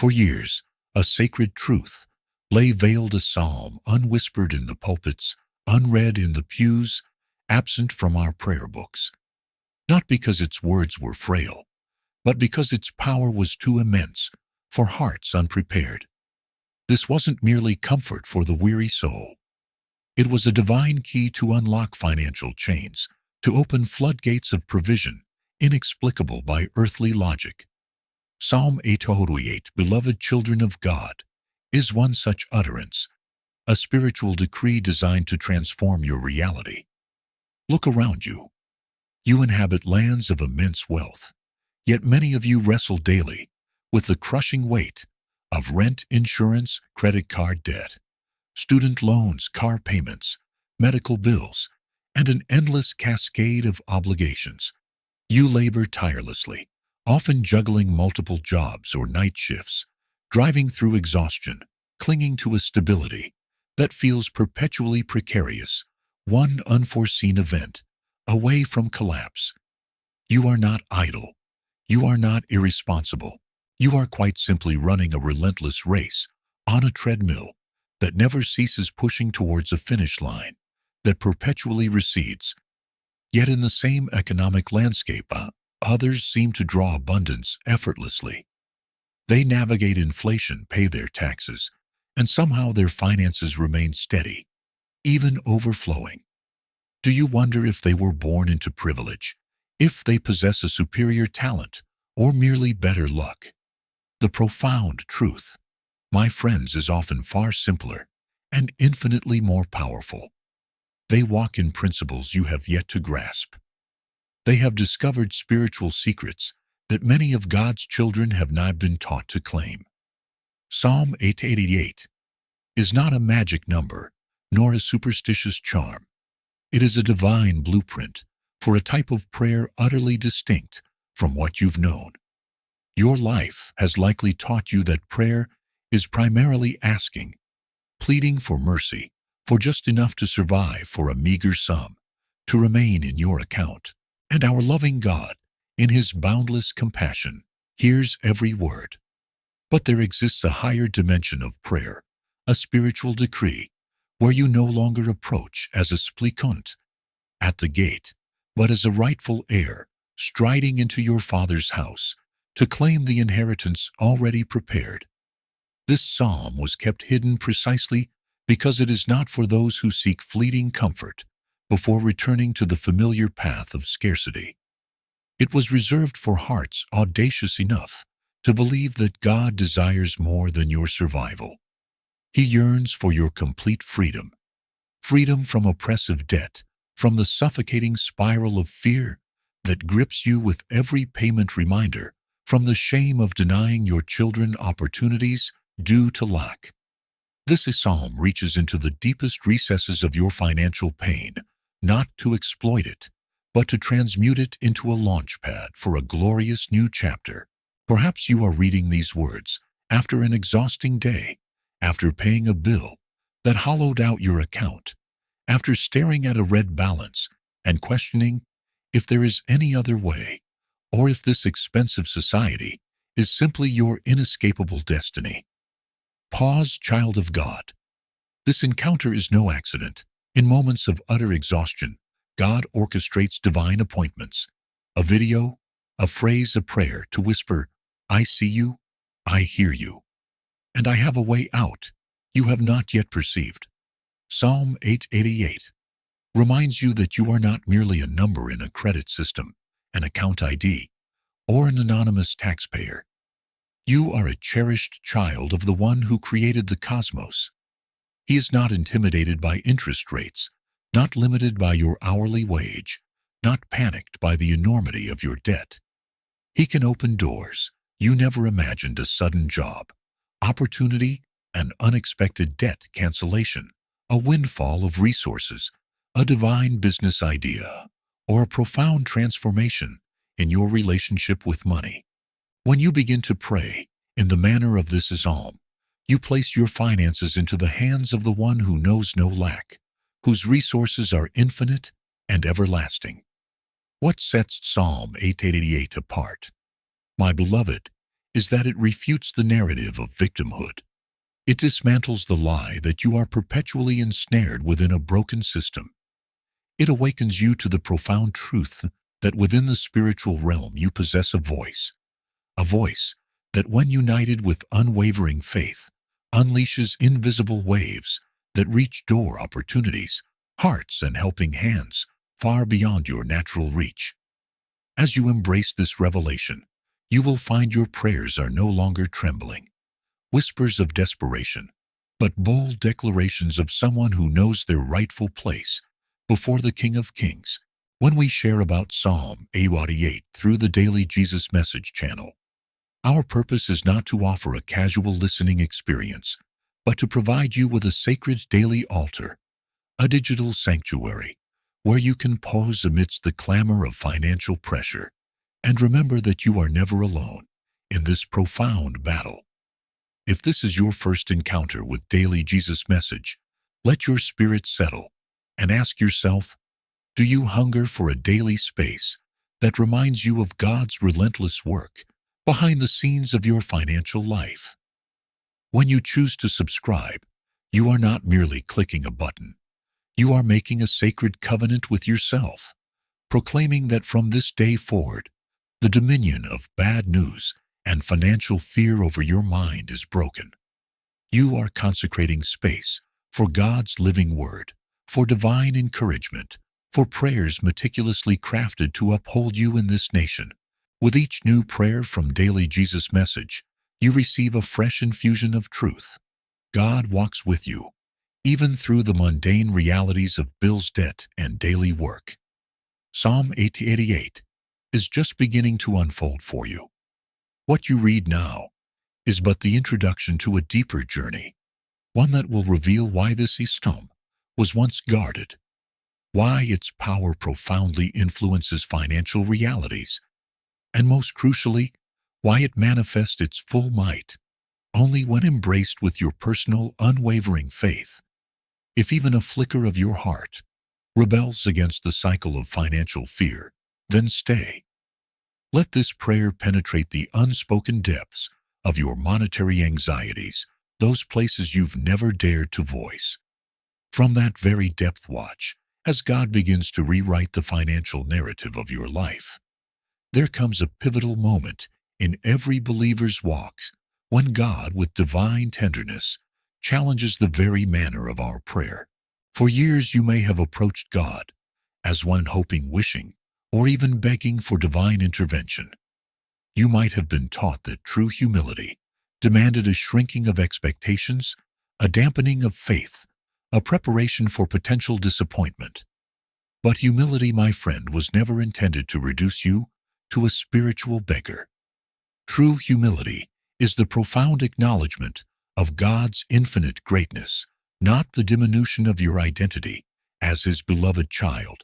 For years, a sacred truth lay veiled, a psalm unwhispered in the pulpits, unread in the pews, absent from our prayer books. Not because its words were frail, but because its power was too immense for hearts unprepared. This wasn't merely comfort for the weary soul. It was a divine key to unlock financial chains, to open floodgates of provision inexplicable by earthly logic. Psalm 8:8, beloved children of God, is one such utterance, a spiritual decree designed to transform your reality. Look around you. You inhabit lands of immense wealth, yet many of you wrestle daily with the crushing weight of rent, insurance, credit card debt, student loans, car payments, medical bills, and an endless cascade of obligations. You labor tirelessly, often juggling multiple jobs or night shifts, driving through exhaustion, clinging to a stability that feels perpetually precarious, one unforeseen event away from collapse. You are not idle. You are not irresponsible. You are quite simply running a relentless race on a treadmill that never ceases, pushing towards a finish line that perpetually recedes. Yet in the same economic landscape, others seem to draw abundance effortlessly. They navigate inflation, pay their taxes, and somehow their finances remain steady, even overflowing. Do you wonder if they were born into privilege, if they possess a superior talent, or merely better luck? The profound truth, my friends, is often far simpler and infinitely more powerful. They walk in principles you have yet to grasp. They have discovered spiritual secrets that many of God's children have not been taught to claim. Psalm 8:88 is not a magic number, nor a superstitious charm. It is a divine blueprint for a type of prayer utterly distinct from what you've known. Your life has likely taught you that prayer is primarily asking, pleading for mercy, for just enough to survive, for a meager sum to remain in your account. And our loving God, in His boundless compassion, hears every word. But there exists a higher dimension of prayer, a spiritual decree, where you no longer approach as a supplicant at the gate, but as a rightful heir, striding into your Father's house to claim the inheritance already prepared. This psalm was kept hidden precisely because it is not for those who seek fleeting comfort before returning to the familiar path of scarcity. It was reserved for hearts audacious enough to believe that God desires more than your survival. He yearns for your complete freedom, freedom from oppressive debt, from the suffocating spiral of fear that grips you with every payment reminder, from the shame of denying your children opportunities due to lack. This psalm reaches into the deepest recesses of your financial pain, not to exploit it, but to transmute it into a launchpad for a glorious new chapter. Perhaps you are reading these words after an exhausting day, after paying a bill that hollowed out your account, after staring at a red balance and questioning if there is any other way, or if this expensive society is simply your inescapable destiny. Pause, child of God. This encounter is no accident. In moments of utter exhaustion, God orchestrates divine appointments, a video, a phrase, a prayer to whisper, I see you, I hear you, and I have a way out you have not yet perceived. Psalm 8:88 reminds you that you are not merely a number in a credit system, an account ID, or an anonymous taxpayer. You are a cherished child of the one who created the cosmos. He is not intimidated by interest rates, not limited by your hourly wage, not panicked by the enormity of your debt. He can open doors you never imagined, a sudden job opportunity, an unexpected debt cancellation, a windfall of resources, a divine business idea, or a profound transformation in your relationship with money. When you begin to pray in the manner of this psalm, you place your finances into the hands of the one who knows no lack, whose resources are infinite and everlasting. What sets Psalm 8:88 apart? My beloved, is that it refutes the narrative of victimhood. It dismantles the lie that you are perpetually ensnared within a broken system. It awakens you to the profound truth that within the spiritual realm you possess a voice that, when united with unwavering faith, unleashes invisible waves that reach door opportunities, hearts, and helping hands far beyond your natural reach. As you embrace this revelation, you will find your prayers are no longer trembling whispers of desperation, but bold declarations of someone who knows their rightful place before the King of Kings. When we share about Psalm 88 through the Daily Jesus Message channel, our purpose is not to offer a casual listening experience, but to provide you with a sacred daily altar, a digital sanctuary, where you can pause amidst the clamor of financial pressure and remember that you are never alone in this profound battle. If this is your first encounter with Daily Jesus Message, let your spirit settle and ask yourself, do you hunger for a daily space that reminds you of God's relentless work behind the scenes of your financial life? When you choose to subscribe, you are not merely clicking a button. You are making a sacred covenant with yourself, proclaiming that from this day forward, the dominion of bad news and financial fear over your mind is broken. You are consecrating space for God's living word, for divine encouragement, for prayers meticulously crafted to uphold you in this nation. With each new prayer from Daily Jesus Message, you receive a fresh infusion of truth. God walks with you, even through the mundane realities of bills, debt, and daily work. Psalm 88 is just beginning to unfold for you. What you read now is but the introduction to a deeper journey, one that will reveal why this system was once guarded, why its power profoundly influences financial realities, and most crucially, why it manifests its full might only when embraced with your personal, unwavering faith. If even a flicker of your heart rebels against the cycle of financial fear, then stay. Let this prayer penetrate the unspoken depths of your monetary anxieties, those places you've never dared to voice. From that very depth, watch as God begins to rewrite the financial narrative of your life. There comes a pivotal moment in every believer's walk when God, with divine tenderness, challenges the very manner of our prayer. For years you may have approached God as one hoping, wishing, or even begging for divine intervention. You might have been taught that true humility demanded a shrinking of expectations, a dampening of faith, a preparation for potential disappointment. But humility, my friend, was never intended to reduce you to a spiritual beggar. True humility is the profound acknowledgement of God's infinite greatness, not the diminution of your identity as His beloved child.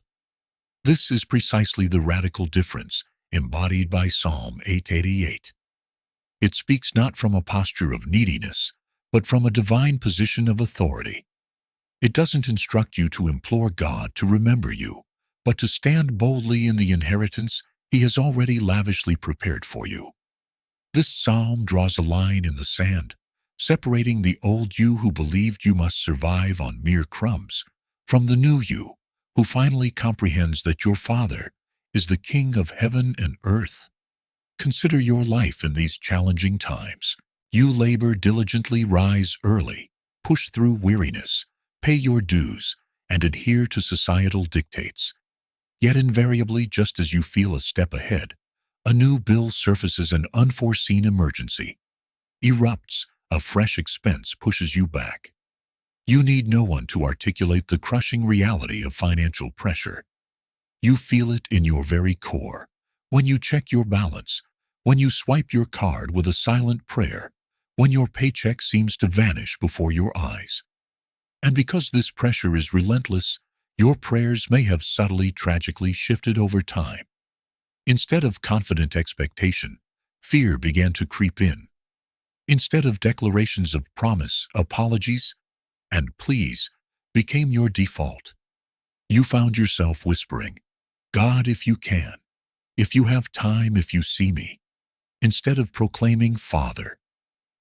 This is precisely the radical difference embodied by Psalm 88. It speaks not from a posture of neediness, but from a divine position of authority. It doesn't instruct you to implore God to remember you, but to stand boldly in the inheritance He has already lavishly prepared for you. This psalm draws a line in the sand, separating the old you who believed you must survive on mere crumbs from the new you who finally comprehends that your Father is the King of heaven and earth. Consider your life in these challenging times. You labor diligently, rise early, push through weariness, pay your dues, and adhere to societal dictates. Yet invariably, just as you feel a step ahead, a new bill surfaces, an unforeseen emergency erupts, a fresh expense pushes you back. You need no one to articulate the crushing reality of financial pressure. You feel it in your very core. When you check your balance, when you swipe your card with a silent prayer, when your paycheck seems to vanish before your eyes. And because this pressure is relentless, your prayers may have subtly, tragically shifted over time. Instead of confident expectation, fear began to creep in. Instead of declarations of promise, apologies and pleas became your default. You found yourself whispering, God, if you can, if you have time, if you see me. Instead of proclaiming, "Father,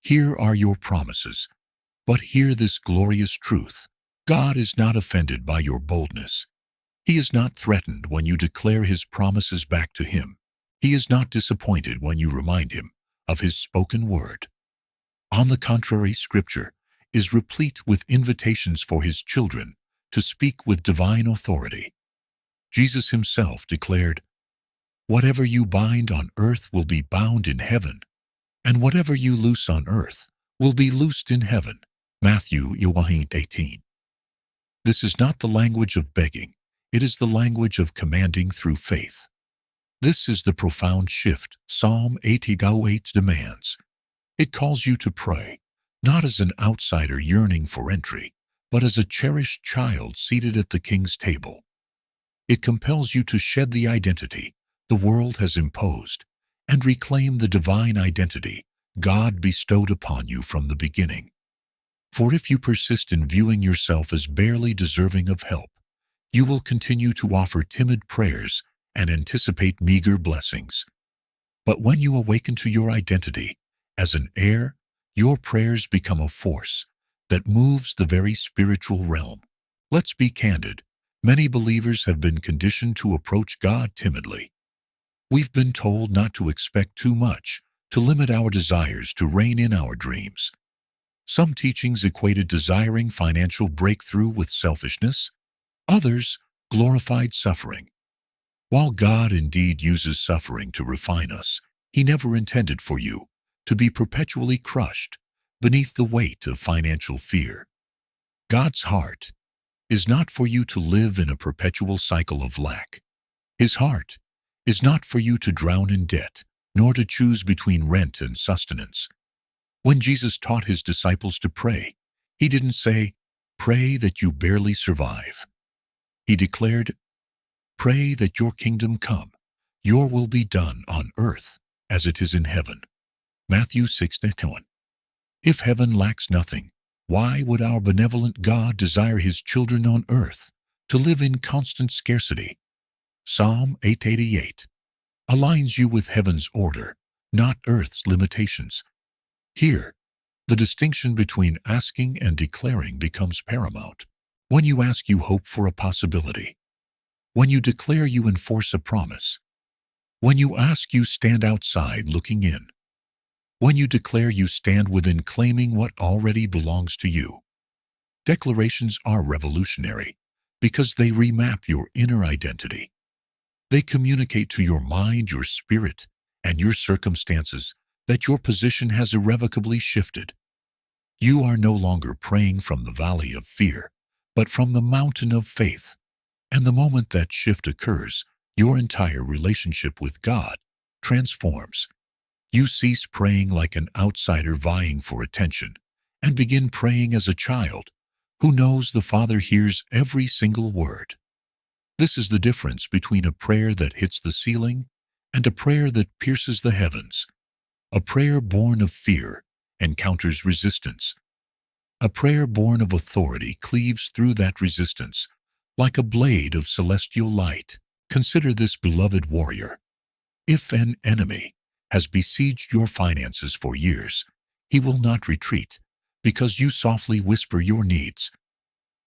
here are your promises," but hear this glorious truth. God is not offended by your boldness. He is not threatened when you declare His promises back to Him. He is not disappointed when you remind Him of His spoken word. On the contrary, Scripture is replete with invitations for His children to speak with divine authority. Jesus Himself declared, "Whatever you bind on earth will be bound in heaven, and whatever you loose on earth will be loosed in heaven." Matthew 18. This is not the language of begging. It is the language of commanding through faith. This is the profound shift Psalm 88 demands. It calls you to pray, not as an outsider yearning for entry, but as a cherished child seated at the King's table. It compels you to shed the identity the world has imposed and reclaim the divine identity God bestowed upon you from the beginning. For if you persist in viewing yourself as barely deserving of help, you will continue to offer timid prayers and anticipate meager blessings. But when you awaken to your identity as an heir, your prayers become a force that moves the very spiritual realm. Let's be candid. Many believers have been conditioned to approach God timidly. We've been told not to expect too much, to limit our desires, to rein in our dreams. Some teachings equated desiring financial breakthrough with selfishness. Others glorified suffering. While God indeed uses suffering to refine us, He never intended for you to be perpetually crushed beneath the weight of financial fear. God's heart is not for you to live in a perpetual cycle of lack. His heart is not for you to drown in debt, nor to choose between rent and sustenance. When Jesus taught His disciples to pray, He didn't say, "Pray that you barely survive." He declared, "Pray that your kingdom come, your will be done on earth as it is in heaven." Matthew 6:10. If heaven lacks nothing, why would our benevolent God desire His children on earth to live in constant scarcity? Psalm 888 aligns you with heaven's order, not earth's limitations. Here, the distinction between asking and declaring becomes paramount. When you ask, you hope for a possibility. When you declare, you enforce a promise. When you ask, you stand outside looking in. When you declare, you stand within, claiming what already belongs to you. Declarations are revolutionary because they remap your inner identity. They communicate to your mind, your spirit, and your circumstances that your position has irrevocably shifted. You are no longer praying from the valley of fear, but from the mountain of faith. And the moment that shift occurs, your entire relationship with God transforms. You cease praying like an outsider vying for attention and begin praying as a child who knows the Father hears every single word. This is the difference between a prayer that hits the ceiling and a prayer that pierces the heavens. A prayer born of fear encounters resistance. A prayer born of authority cleaves through that resistance like a blade of celestial light. Consider this, beloved warrior. If an enemy has besieged your finances for years, he will not retreat because you softly whisper your needs.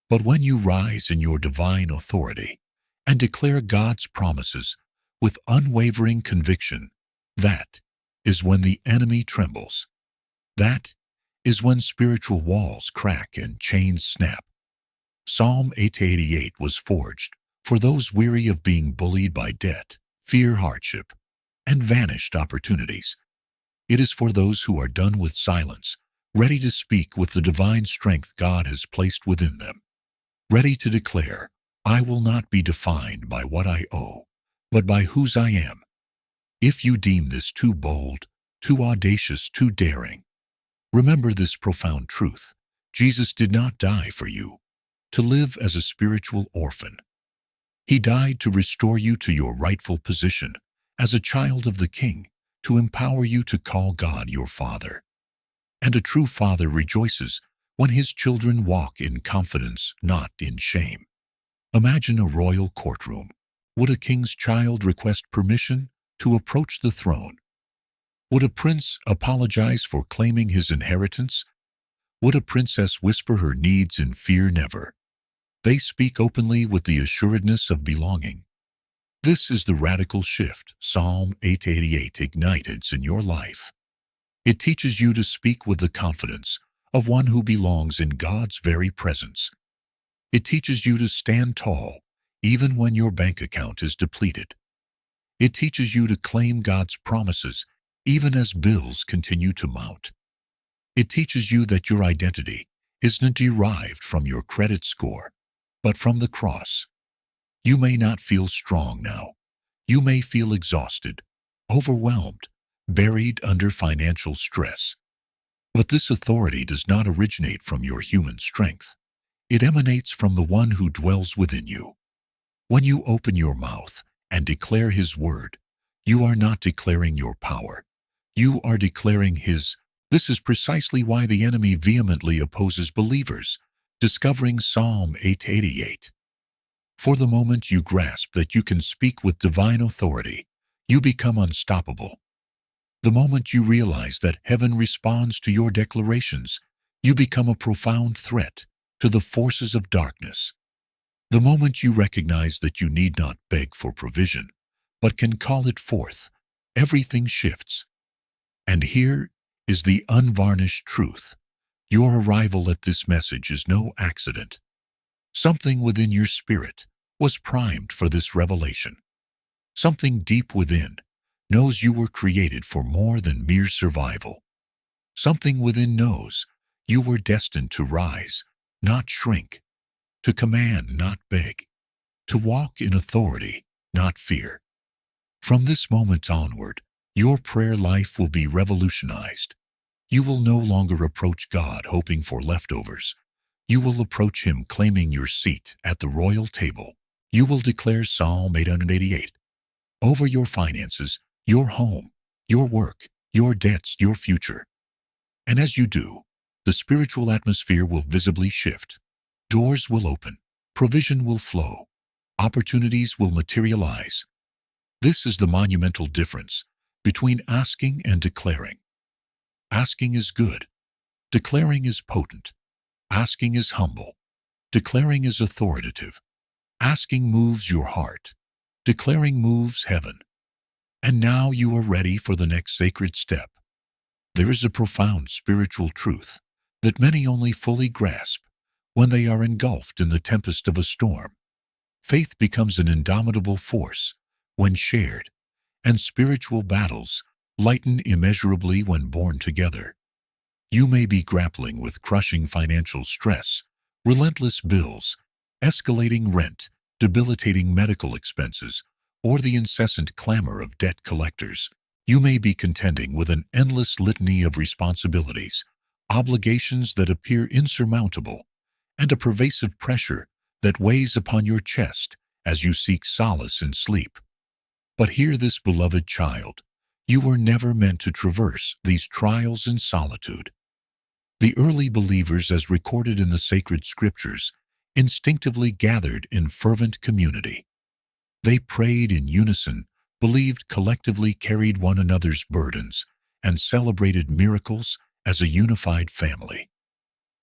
But when you rise in your divine authority and declare God's promises with unwavering conviction, that is when the enemy trembles. That is when spiritual walls crack and chains snap. Psalm 888 was forged for those weary of being bullied by debt, fear, hardship, and vanished opportunities. It is for those who are done with silence, ready to speak with the divine strength God has placed within them, ready to declare, "I will not be defined by what I owe, but by whose I am." If you deem this too bold, too audacious, too daring, remember this profound truth. Jesus did not die for you to live as a spiritual orphan. He died to restore you to your rightful position as a child of the King, to empower you to call God your Father. And a true father rejoices when his children walk in confidence, not in shame. Imagine a royal courtroom. Would a king's child request permission to approach the throne? Would a prince apologize for claiming his inheritance? Would a princess whisper her needs in fear? Never. They speak openly with the assuredness of belonging. This is the radical shift Psalm 888 ignites in your life. It teaches you to speak with the confidence of one who belongs in God's very presence. It teaches you to stand tall even when your bank account is depleted. It teaches you to claim God's promises even as bills continue to mount. It teaches you that your identity isn't derived from your credit score, but from the cross. You may not feel strong now. You may feel exhausted, overwhelmed, buried under financial stress. But this authority does not originate from your human strength. It emanates from the one who dwells within you. When you open your mouth and declare His word, you are not declaring your power. You are declaring His. This is precisely why the enemy vehemently opposes believers, discovering Psalm 888. For the moment you grasp that you can speak with divine authority, you become unstoppable. The moment you realize that heaven responds to your declarations, you become a profound threat to the forces of darkness. The moment you recognize that you need not beg for provision, but can call it forth, everything shifts. And here is the unvarnished truth. Your arrival at this message is no accident. Something within your spirit was primed for this revelation. Something deep within knows you were created for more than mere survival. Something within knows you were destined to rise, not shrink, to command, not beg, to walk in authority, not fear. From this moment onward, your prayer life will be revolutionized. You will no longer approach God hoping for leftovers. You will approach Him claiming your seat at the royal table. You will declare Psalm 888 over your finances, your home, your work, your debts, your future. And as you do, the spiritual atmosphere will visibly shift. Doors will open, provision will flow, opportunities will materialize. This is the monumental difference between asking and declaring. Asking is good. Declaring is potent. Asking is humble. Declaring is authoritative. Asking moves your heart. Declaring moves heaven. And now you are ready for the next sacred step. There is a profound spiritual truth that many only fully grasp when they are engulfed in the tempest of a storm. Faith becomes an indomitable force when shared, and spiritual battles lighten immeasurably when borne together. You may be grappling with crushing financial stress, relentless bills, escalating rent, debilitating medical expenses, or the incessant clamor of debt collectors. You may be contending with an endless litany of responsibilities, obligations that appear insurmountable, and a pervasive pressure that weighs upon your chest as you seek solace in sleep. But hear this, beloved child, you were never meant to traverse these trials in solitude. The early believers, as recorded in the sacred scriptures, instinctively gathered in fervent community. They prayed in unison, believed collectively, carried one another's burdens, and celebrated miracles as a unified family.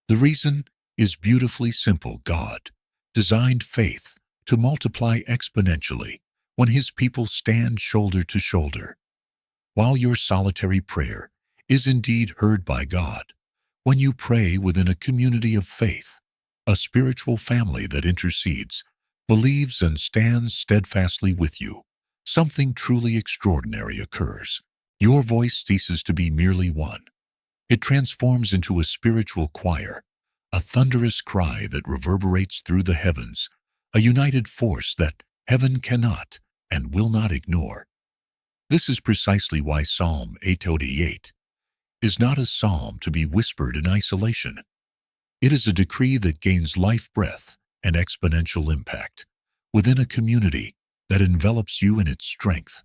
The reason is beautifully simple. God designed faith to multiply exponentially when His people stand shoulder to shoulder. While your solitary prayer is indeed heard by God, when you pray within a community of faith, a spiritual family that intercedes, believes, and stands steadfastly with you, something truly extraordinary occurs. Your voice ceases to be merely one. It transforms into a spiritual choir, a thunderous cry that reverberates through the heavens, a united force that heaven cannot and will not ignore. This is precisely why Psalm 888 is not a psalm to be whispered in isolation. It is a decree that gains life breath and exponential impact within a community that envelops you in its strength.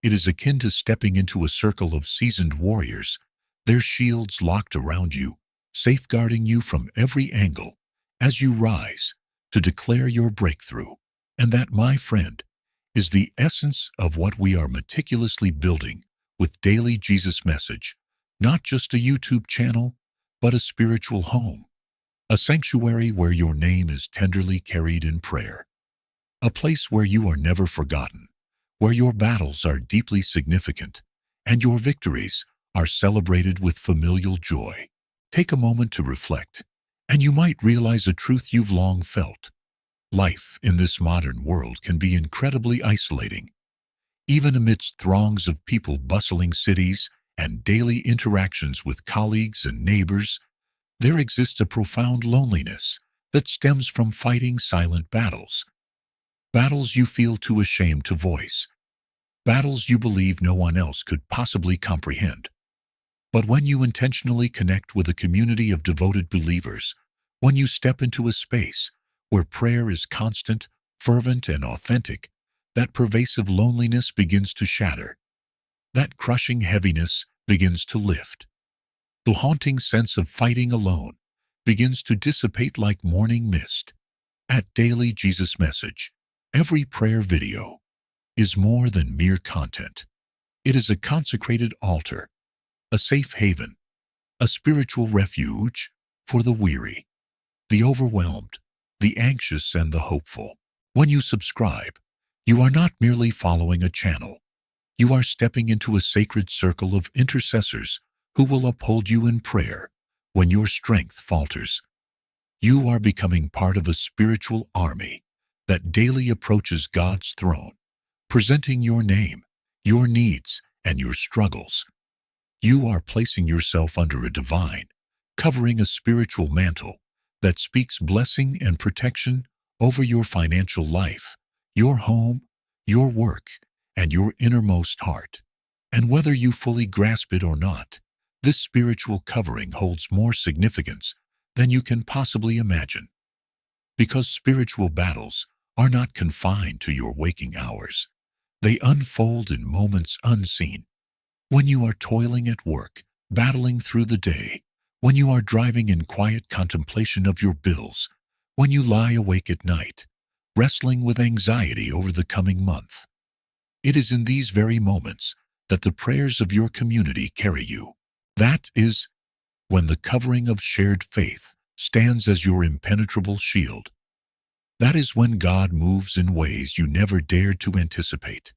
It is akin to stepping into a circle of seasoned warriors, their shields locked around you, safeguarding you from every angle as you rise to declare your breakthrough. And that, my friend, is the essence of what we are meticulously building with Daily Jesus Message, not just a YouTube channel, but a spiritual home, a sanctuary where your name is tenderly carried in prayer, a place where you are never forgotten, where your battles are deeply significant, and your victories are celebrated with familial joy. Take a moment to reflect, and you might realize a truth you've long felt. Life in this modern world can be incredibly isolating. Even amidst throngs of people, bustling cities, and daily interactions with colleagues and neighbors, there exists a profound loneliness that stems from fighting silent battles. Battles you feel too ashamed to voice. Battles you believe no one else could possibly comprehend. But when you intentionally connect with a community of devoted believers, when you step into a space where prayer is constant, fervent, and authentic, that pervasive loneliness begins to shatter. That crushing heaviness begins to lift. The haunting sense of fighting alone begins to dissipate like morning mist. At Daily Jesus Message, every prayer video is more than mere content. It is a consecrated altar, a safe haven, a spiritual refuge for the weary, the overwhelmed, the anxious, and the hopeful. When you subscribe, you are not merely following a channel. You are stepping into a sacred circle of intercessors who will uphold you in prayer when your strength falters. You are becoming part of a spiritual army that daily approaches God's throne, presenting your name, your needs, and your struggles. You are placing yourself under a divine, covering a spiritual mantle that speaks blessing and protection over your financial life, your home, your work, and your innermost heart. And whether you fully grasp it or not, this spiritual covering holds more significance than you can possibly imagine. Because spiritual battles are not confined to your waking hours. They unfold in moments unseen. When you are toiling at work, battling through the day, when you are driving in quiet contemplation of your bills, when you lie awake at night, wrestling with anxiety over the coming month. It is in these very moments that the prayers of your community carry you. That is when the covering of shared faith stands as your impenetrable shield. That is when God moves in ways you never dared to anticipate.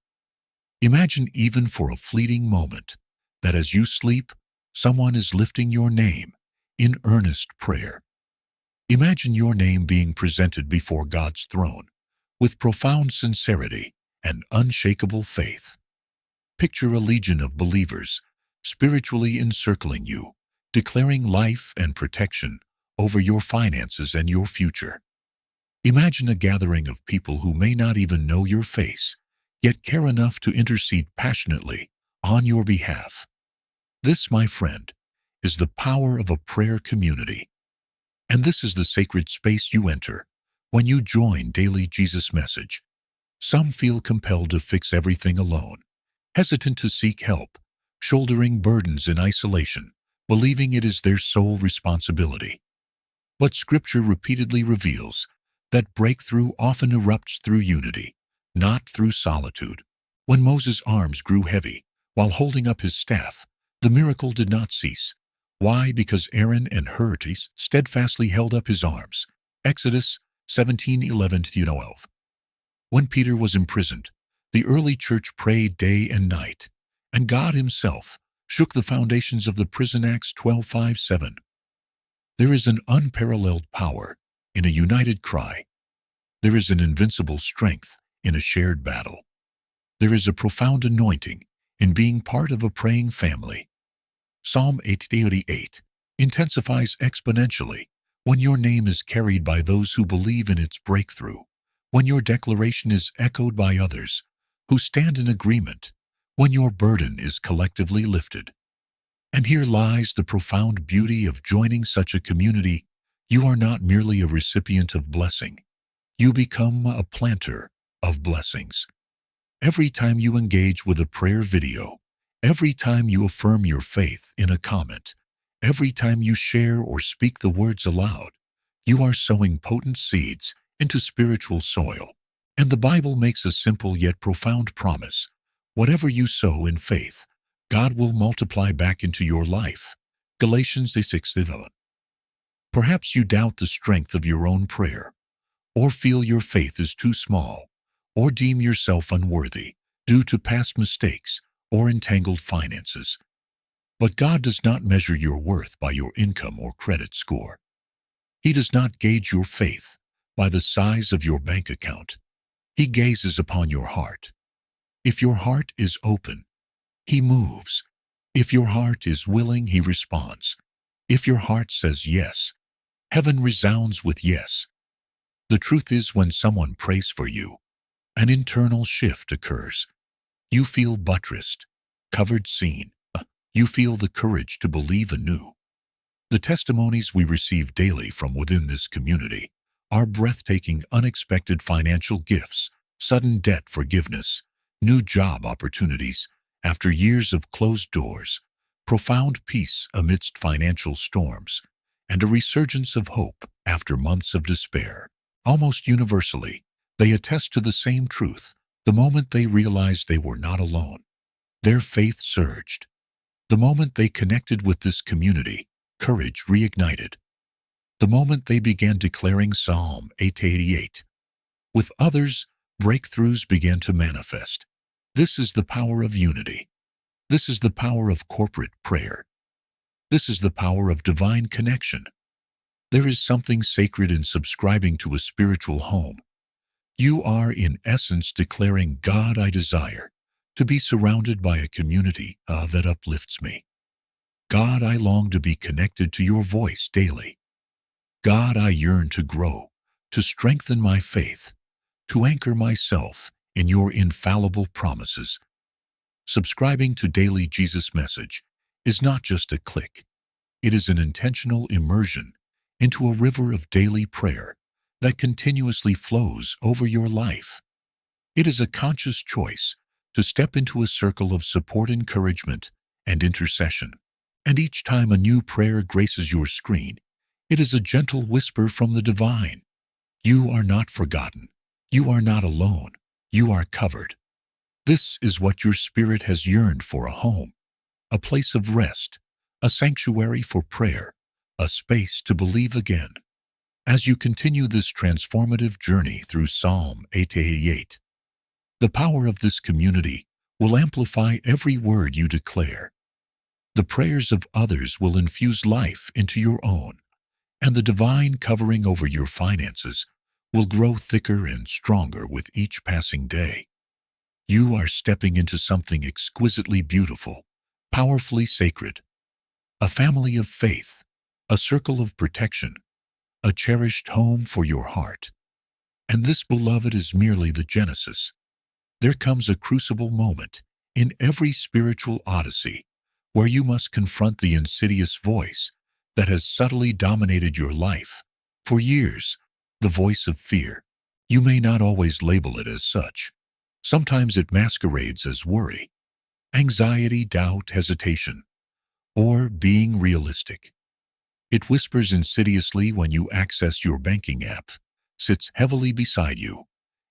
Imagine, even for a fleeting moment, that as you sleep, someone is lifting your name in earnest prayer. Imagine your name being presented before God's throne with profound sincerity and unshakable faith. Picture a legion of believers spiritually encircling you, declaring life and protection over your finances and your future. Imagine a gathering of people who may not even know your face, yet care enough to intercede passionately on your behalf. This, my friend, is the power of a prayer community. And this is the sacred space you enter when you join Daily Jesus Message. Some feel compelled to fix everything alone, hesitant to seek help, shouldering burdens in isolation, believing it is their sole responsibility. But Scripture repeatedly reveals that breakthrough often erupts through unity, not through solitude. When Moses' arms grew heavy while holding up his staff, the miracle did not cease. Why? Because Aaron and Hur steadfastly held up his arms. Exodus 17:11-12. When Peter was imprisoned, the early church prayed day and night, and God himself shook the foundations of the prison. Acts 12:5-7. There is an unparalleled power in a united cry. There is an invincible strength in a shared battle. There is a profound anointing in being part of a praying family. Psalm 88 intensifies exponentially when your name is carried by those who believe in its breakthrough, when your declaration is echoed by others who stand in agreement, when your burden is collectively lifted. And here lies the profound beauty of joining such a community. You are not merely a recipient of blessing. You become a planter of blessings. Every time you engage with a prayer video, every time you affirm your faith in a comment, every time you share or speak the words aloud, you are sowing potent seeds into spiritual soil. And the Bible makes a simple yet profound promise. Whatever you sow in faith, God will multiply back into your life. Galatians 6:11. Perhaps you doubt the strength of your own prayer, or feel your faith is too small, or deem yourself unworthy due to past mistakes or entangled finances. But God does not measure your worth by your income or credit score. He does not gauge your faith by the size of your bank account. He gazes upon your heart. If your heart is open, He moves. If your heart is willing, He responds. If your heart says yes, heaven resounds with yes. The truth is, when someone prays for you, an internal shift occurs. You feel buttressed, covered, seen. You feel the courage to believe anew. The testimonies we receive daily from within this community are breathtaking, unexpected financial gifts, sudden debt forgiveness, new job opportunities after years of closed doors, profound peace amidst financial storms, and a resurgence of hope after months of despair. Almost universally, they attest to the same truth. The moment they realized they were not alone, their faith surged. The moment they connected with this community, courage reignited. The moment they began declaring Psalm 888 with others, breakthroughs began to manifest. This is the power of unity. This is the power of corporate prayer. This is the power of divine connection. There is something sacred in subscribing to a spiritual home. You are, in essence, declaring, God, I desire to be surrounded by a community that uplifts me. God, I long to be connected to your voice daily. God, I yearn to grow, to strengthen my faith, to anchor myself in your infallible promises. Subscribing to Daily Jesus Message is not just a click. It is an intentional immersion into a river of daily prayer that continuously flows over your life. It is a conscious choice to step into a circle of support, encouragement, and intercession. And each time a new prayer graces your screen, it is a gentle whisper from the divine. You are not forgotten. You are not alone. You are covered. This is what your spirit has yearned for: a home, a place of rest, a sanctuary for prayer, a space to believe again. As you continue this transformative journey through Psalm 888, the power of this community will amplify every word you declare. The prayers of others will infuse life into your own, and the divine covering over your finances will grow thicker and stronger with each passing day. You are stepping into something exquisitely beautiful, powerfully sacred, a family of faith, a circle of protection, a cherished home for your heart. And this, beloved, is merely the genesis. There comes a crucible moment in every spiritual odyssey where you must confront the insidious voice that has subtly dominated your life for years, the voice of fear. You may not always label it as such. Sometimes it masquerades as worry, anxiety, doubt, hesitation, or being realistic. It whispers insidiously when you access your banking app, sits heavily beside you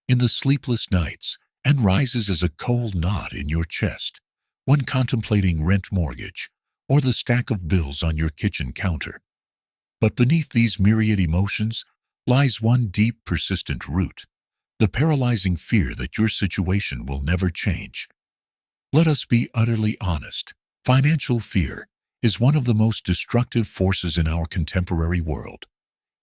in the sleepless nights, and rises as a cold knot in your chest when contemplating rent, mortgage, or the stack of bills on your kitchen counter. But beneath these myriad emotions lies one deep, persistent root: the paralyzing fear that your situation will never change. Let us be utterly honest. Financial fear is one of the most destructive forces in our contemporary world.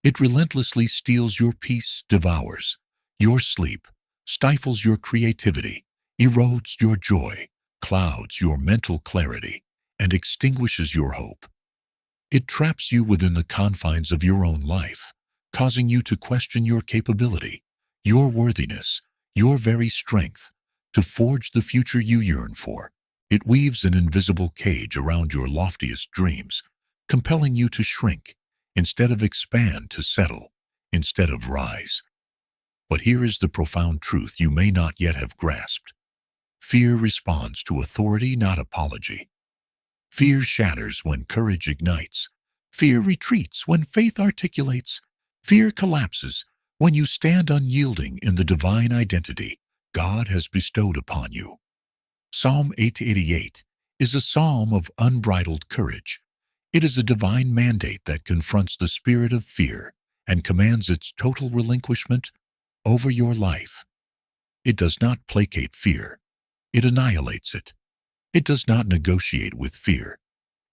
It relentlessly steals your peace, devours your sleep, stifles your creativity, erodes your joy, clouds your mental clarity, and extinguishes your hope. It traps you within the confines of your own life, causing you to question your capability, your worthiness, your very strength to forge the future you yearn for. It weaves an invisible cage around your loftiest dreams, compelling you to shrink instead of expand, to settle instead of rise. But here is the profound truth you may not yet have grasped. Fear responds to authority, not apology. Fear shatters when courage ignites. Fear retreats when faith articulates. Fear collapses when you stand unyielding in the divine identity God has bestowed upon you. Psalm 888 is a psalm of unbridled courage. It is a divine mandate that confronts the spirit of fear and commands its total relinquishment over your life. It does not placate fear. It annihilates it. It does not negotiate with fear.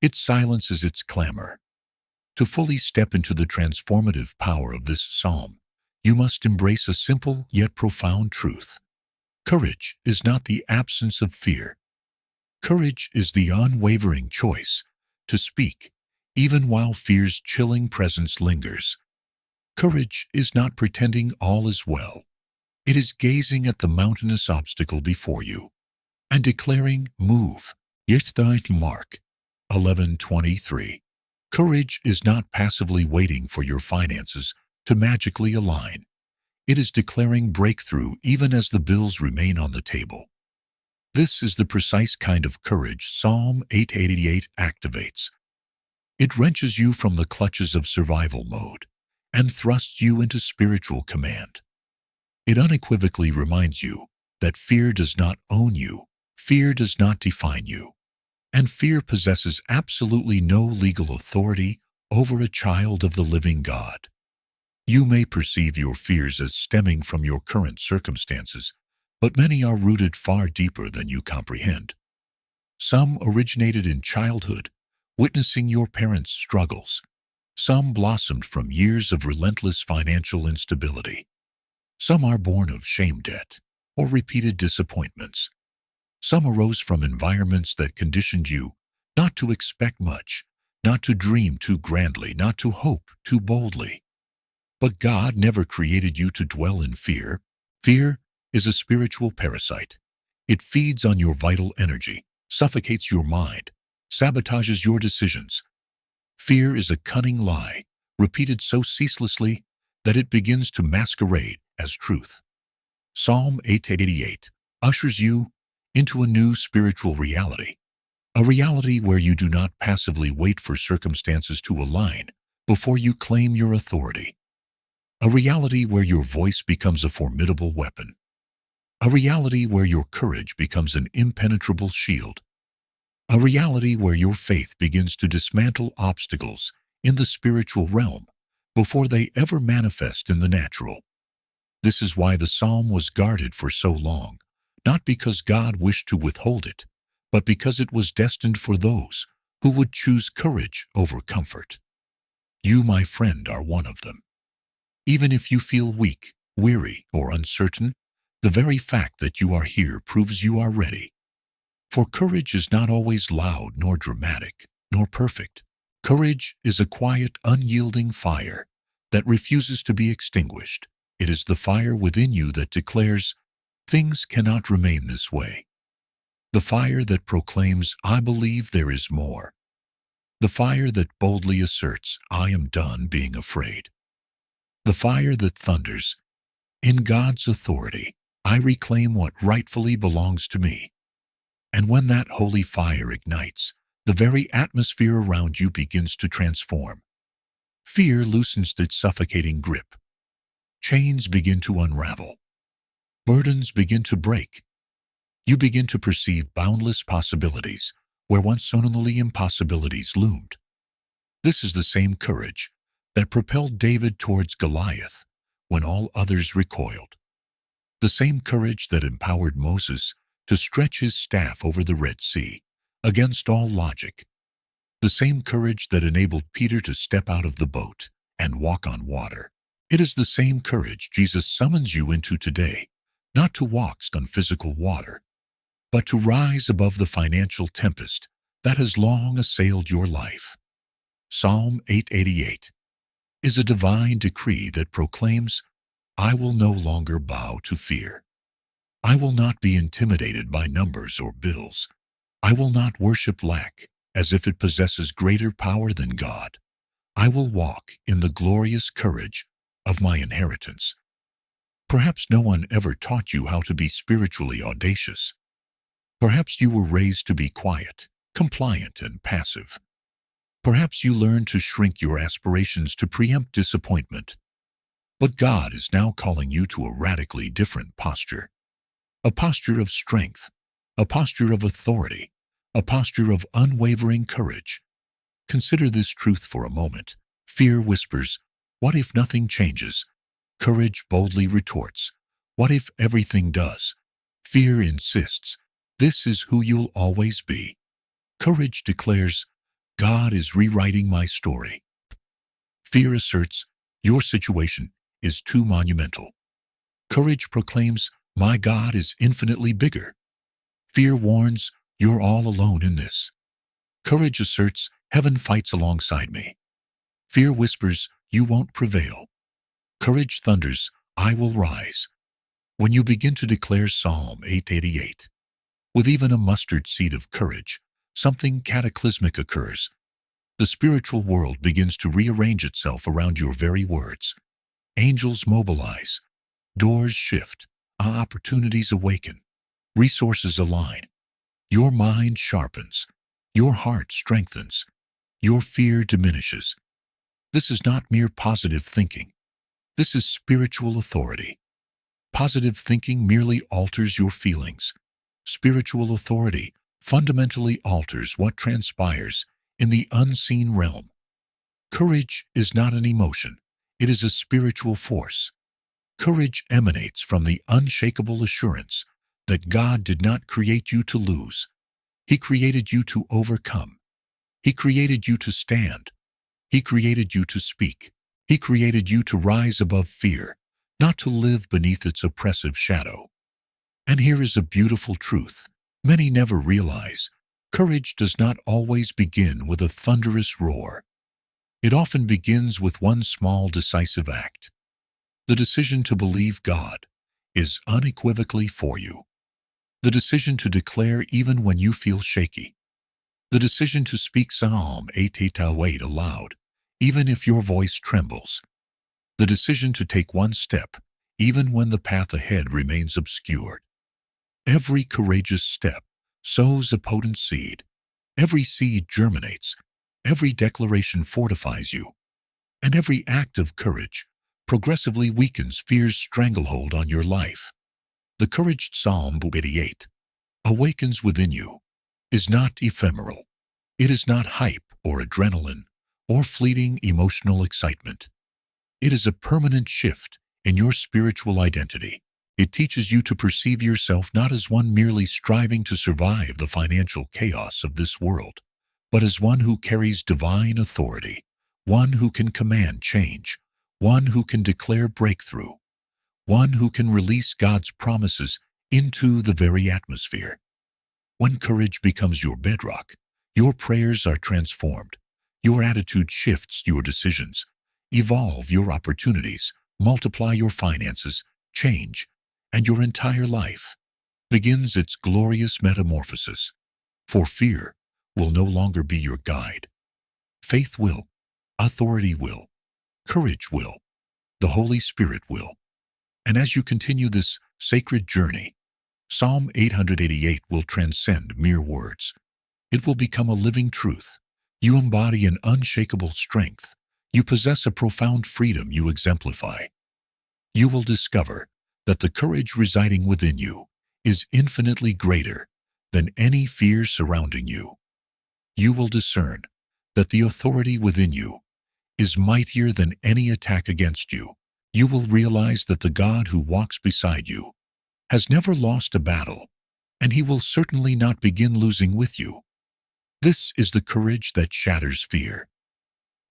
It silences its clamor. To fully step into the transformative power of this psalm, you must embrace a simple yet profound truth. Courage is not the absence of fear. Courage is the unwavering choice to speak, even while fear's chilling presence lingers. Courage is not pretending all is well. It is gazing at the mountainous obstacle before you and declaring, "Move." Mark 11:23. Courage is not passively waiting for your finances to magically align. It is declaring breakthrough even as the bills remain on the table. This is the precise kind of courage Psalm 888 activates. It wrenches you from the clutches of survival mode and thrusts you into spiritual command. It unequivocally reminds you that fear does not own you, fear does not define you, and fear possesses absolutely no legal authority over a child of the living God. You may perceive your fears as stemming from your current circumstances, but many are rooted far deeper than you comprehend. Some originated in childhood, witnessing your parents' struggles. Some blossomed from years of relentless financial instability. Some are born of shame debt or repeated disappointments. Some arose from environments that conditioned you not to expect much, not to dream too grandly, not to hope too boldly. But God never created you to dwell in fear. Fear is a spiritual parasite. It feeds on your vital energy, suffocates your mind, sabotages your decisions. Fear is a cunning lie, repeated so ceaselessly that it begins to masquerade as truth. Psalm 888 ushers you into a new spiritual reality, a reality where you do not passively wait for circumstances to align before you claim your authority, a reality where your voice becomes a formidable weapon, a reality where your courage becomes an impenetrable shield, a reality where your faith begins to dismantle obstacles in the spiritual realm before they ever manifest in the natural. This is why the psalm was guarded for so long, not because God wished to withhold it, but because it was destined for those who would choose courage over comfort. You, my friend, are one of them. Even if you feel weak, weary, or uncertain, the very fact that you are here proves you are ready. For courage is not always loud, nor dramatic, nor perfect. Courage is a quiet, unyielding fire that refuses to be extinguished. It is the fire within you that declares, "Things cannot remain this way." The fire that proclaims, "I believe there is more." The fire that boldly asserts, "I am done being afraid." The fire that thunders, "In God's authority, I reclaim what rightfully belongs to me." And when that holy fire ignites, the very atmosphere around you begins to transform. Fear loosens its suffocating grip. Chains begin to unravel. Burdens begin to break. You begin to perceive boundless possibilities where once seemingly impossibilities loomed. This is the same courage that propelled David towards Goliath when all others recoiled. The same courage that empowered Moses to stretch his staff over the Red Sea against all logic. The same courage that enabled Peter to step out of the boat and walk on water. It is the same courage Jesus summons you into today, not to walk on physical water, but to rise above the financial tempest that has long assailed your life. Psalm 888 is a divine decree that proclaims, "I will no longer bow to fear. I will not be intimidated by numbers or bills. I will not worship lack as if it possesses greater power than God. I will walk in the glorious courage of my inheritance." Perhaps no one ever taught you how to be spiritually audacious. Perhaps you were raised to be quiet, compliant, and passive. Perhaps you learned to shrink your aspirations to preempt disappointment. But God is now calling you to a radically different posture. A posture of strength, a posture of authority, a posture of unwavering courage. Consider this truth for a moment. Fear whispers, "What if nothing changes?" Courage boldly retorts, "What if everything does?" Fear insists, "This is who you'll always be." Courage declares, "God is rewriting my story." Fear asserts, "Your situation is too monumental." Courage proclaims, "My God is infinitely bigger." Fear warns, "You're all alone in this." Courage asserts, "Heaven fights alongside me." Fear whispers, "You won't prevail." Courage thunders, "I will rise." When you begin to declare Psalm 888, with even a mustard seed of courage, something cataclysmic occurs. The spiritual world begins to rearrange itself around your very words. Angels mobilize, doors shift, opportunities awaken, resources align. Your mind sharpens, your heart strengthens, your fear diminishes. This is not mere positive thinking. This is spiritual authority. Positive thinking merely alters your feelings. Spiritual authority fundamentally alters what transpires in the unseen realm. Courage is not an emotion. It is a spiritual force. Courage emanates from the unshakable assurance that God did not create you to lose. He created you to overcome. He created you to stand. He created you to speak. He created you to rise above fear, not to live beneath its oppressive shadow. And here is a beautiful truth many never realize. Courage does not always begin with a thunderous roar. It often begins with one small decisive act. The decision to believe God is unequivocally for you. The decision to declare even when you feel shaky. The decision to speak Psalm 888 aloud, even if your voice trembles. The decision to take one step, even when the path ahead remains obscured. Every courageous step sows a potent seed. Every seed germinates. Every declaration fortifies you. And every act of courage progressively weakens fear's stranglehold on your life. The courage Psalm 88 awakens within you is not ephemeral. It is not hype or adrenaline or fleeting emotional excitement. It is a permanent shift in your spiritual identity. It teaches you to perceive yourself not as one merely striving to survive the financial chaos of this world, but as one who carries divine authority, one who can command change, one who can declare breakthrough, one who can release God's promises into the very atmosphere. When courage becomes your bedrock, your prayers are transformed, your attitude shifts your decisions, evolve your opportunities, multiply your finances, change, and your entire life begins its glorious metamorphosis. For fear will no longer be your guide. Faith will, authority will, courage will, the Holy Spirit will. And as you continue this sacred journey, Psalm 888 will transcend mere words. It will become a living truth. You embody an unshakable strength. You possess a profound freedom you exemplify. You will discover that the courage residing within you is infinitely greater than any fear surrounding you. You will discern that the authority within you is mightier than any attack against you. You will realize that the God who walks beside you has never lost a battle, and he will certainly not begin losing with you. This is the courage that shatters fear.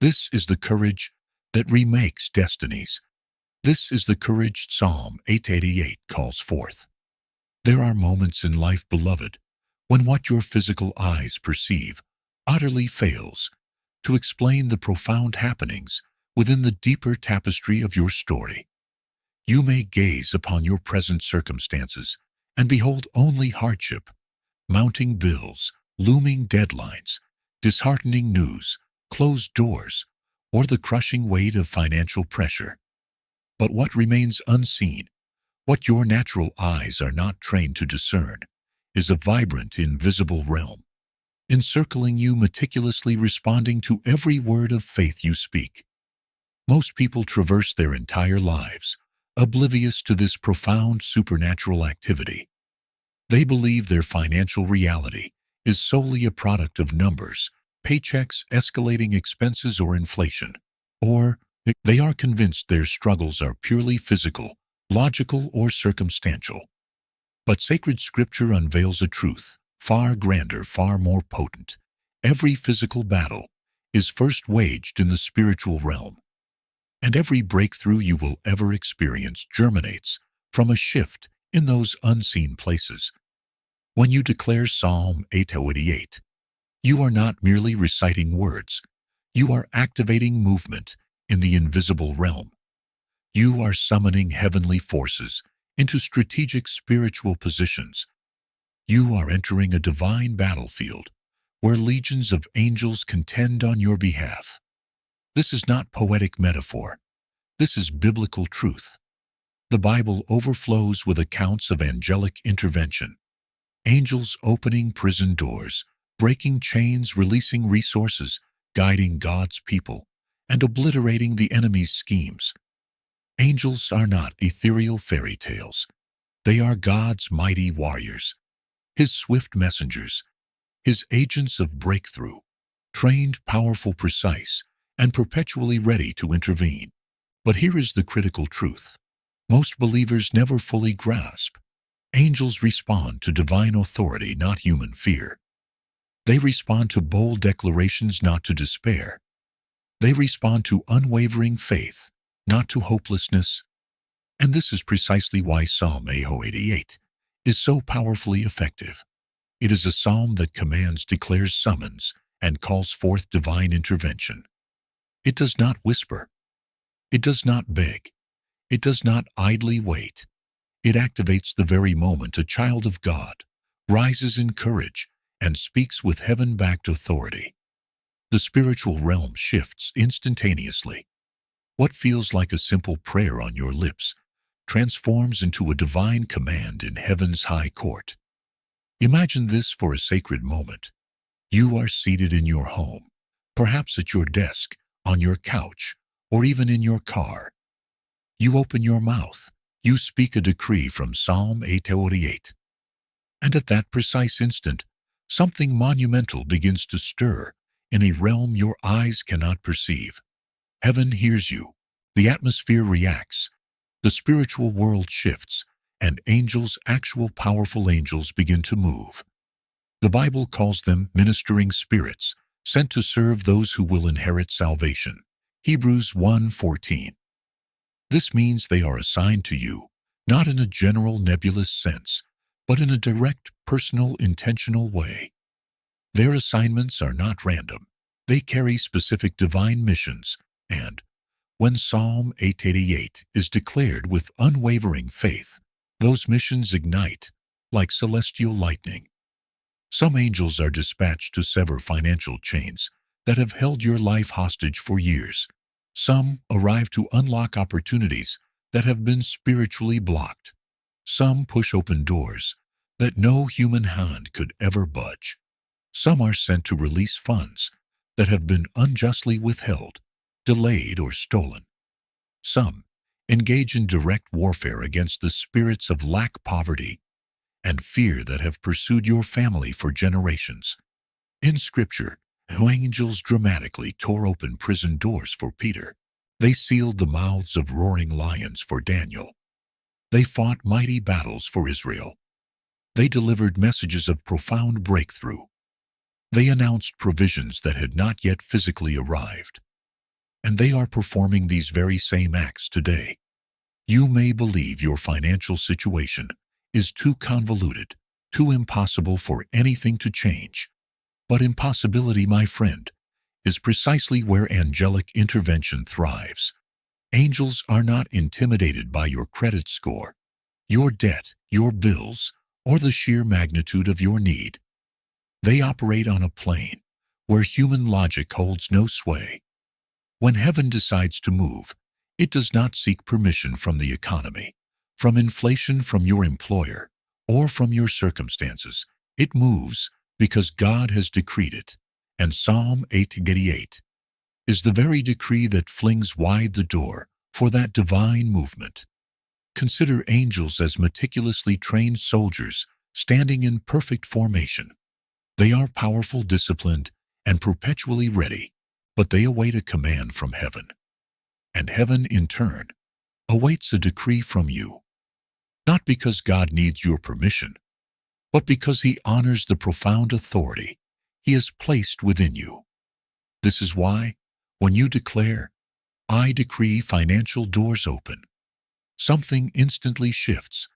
This is the courage that remakes destinies. This is the courage Psalm 888 calls forth. There are moments in life, beloved, when what your physical eyes perceive utterly fails to explain the profound happenings within the deeper tapestry of your story. You may gaze upon your present circumstances and behold only hardship, mounting bills, looming deadlines, disheartening news, closed doors, or the crushing weight of financial pressure. But what remains unseen, what your natural eyes are not trained to discern, is a vibrant, invisible realm, encircling you, meticulously responding to every word of faith you speak. Most people traverse their entire lives oblivious to this profound supernatural activity. They believe their financial reality is solely a product of numbers, paychecks, escalating expenses, or inflation. Or they are convinced their struggles are purely physical, logical, or circumstantial. But sacred scripture unveils a truth far grander, far more potent. Every physical battle is first waged in the spiritual realm, and every breakthrough you will ever experience germinates from a shift in those unseen places. When you declare Psalm 8:88, you are not merely reciting words, you are activating movement in the invisible realm. You are summoning heavenly forces into strategic spiritual positions. You are entering a divine battlefield where legions of angels contend on your behalf. This is not poetic metaphor. This is biblical truth. The Bible overflows with accounts of angelic intervention. Angels opening prison doors, breaking chains, releasing resources, guiding God's people, and obliterating the enemy's schemes. Angels are not ethereal fairy tales. They are God's mighty warriors, His swift messengers, His agents of breakthrough, trained, powerful, precise, and perpetually ready to intervene. But here is the critical truth. Most believers never fully grasp. Angels respond to divine authority, not human fear. They respond to bold declarations, not to despair. They respond to unwavering faith, not to hopelessness. And this is precisely why Psalm 8:88 is so powerfully effective. It is a psalm that commands, declares, summons, and calls forth divine intervention. It does not whisper. It does not beg. It does not idly wait. It activates the very moment a child of God rises in courage and speaks with heaven-backed authority. The spiritual realm shifts instantaneously. What feels like a simple prayer on your lips transforms into a divine command in heaven's high court. Imagine this for a sacred moment. You are seated in your home, perhaps at your desk, on your couch, or even in your car. You open your mouth. You speak a decree from Psalm 8:88. And at that precise instant, something monumental begins to stir in a realm your eyes cannot perceive. Heaven hears you. The atmosphere reacts. The spiritual world shifts, and angels, actual powerful angels, begin to move. The Bible calls them ministering spirits, sent to serve those who will inherit salvation. Hebrews 1:14. This means they are assigned to you, not in a general nebulous sense, but in a direct, personal, intentional way. Their assignments are not random. They carry specific divine missions, and when Psalm 8:88 is declared with unwavering faith, those missions ignite like celestial lightning. Some angels are dispatched to sever financial chains that have held your life hostage for years. Some arrive to unlock opportunities that have been spiritually blocked. Some push open doors that no human hand could ever budge. Some are sent to release funds that have been unjustly withheld, delayed, or stolen. Some engage in direct warfare against the spirits of lack, poverty, and fear that have pursued your family for generations. In Scripture, angels dramatically tore open prison doors for Peter. They sealed the mouths of roaring lions for Daniel. They fought mighty battles for Israel. They delivered messages of profound breakthrough. They announced provisions that had not yet physically arrived. And they are performing these very same acts today. You may believe your financial situation is too convoluted, too impossible for anything to change. But impossibility, my friend, is precisely where angelic intervention thrives. Angels are not intimidated by your credit score, your debt, your bills, or the sheer magnitude of your need. They operate on a plane where human logic holds no sway. When heaven decides to move, it does not seek permission from the economy, from inflation, from your employer, or from your circumstances. It moves because God has decreed it. And Psalm 8:88 is the very decree that flings wide the door for that divine movement. Consider angels as meticulously trained soldiers standing in perfect formation. They are powerful, disciplined, and perpetually ready, but they await a command from heaven. And heaven, in turn, awaits a decree from you, not because God needs your permission, but because He honors the profound authority He has placed within you. This is why, when you declare, "I decree financial doors open," something instantly shifts.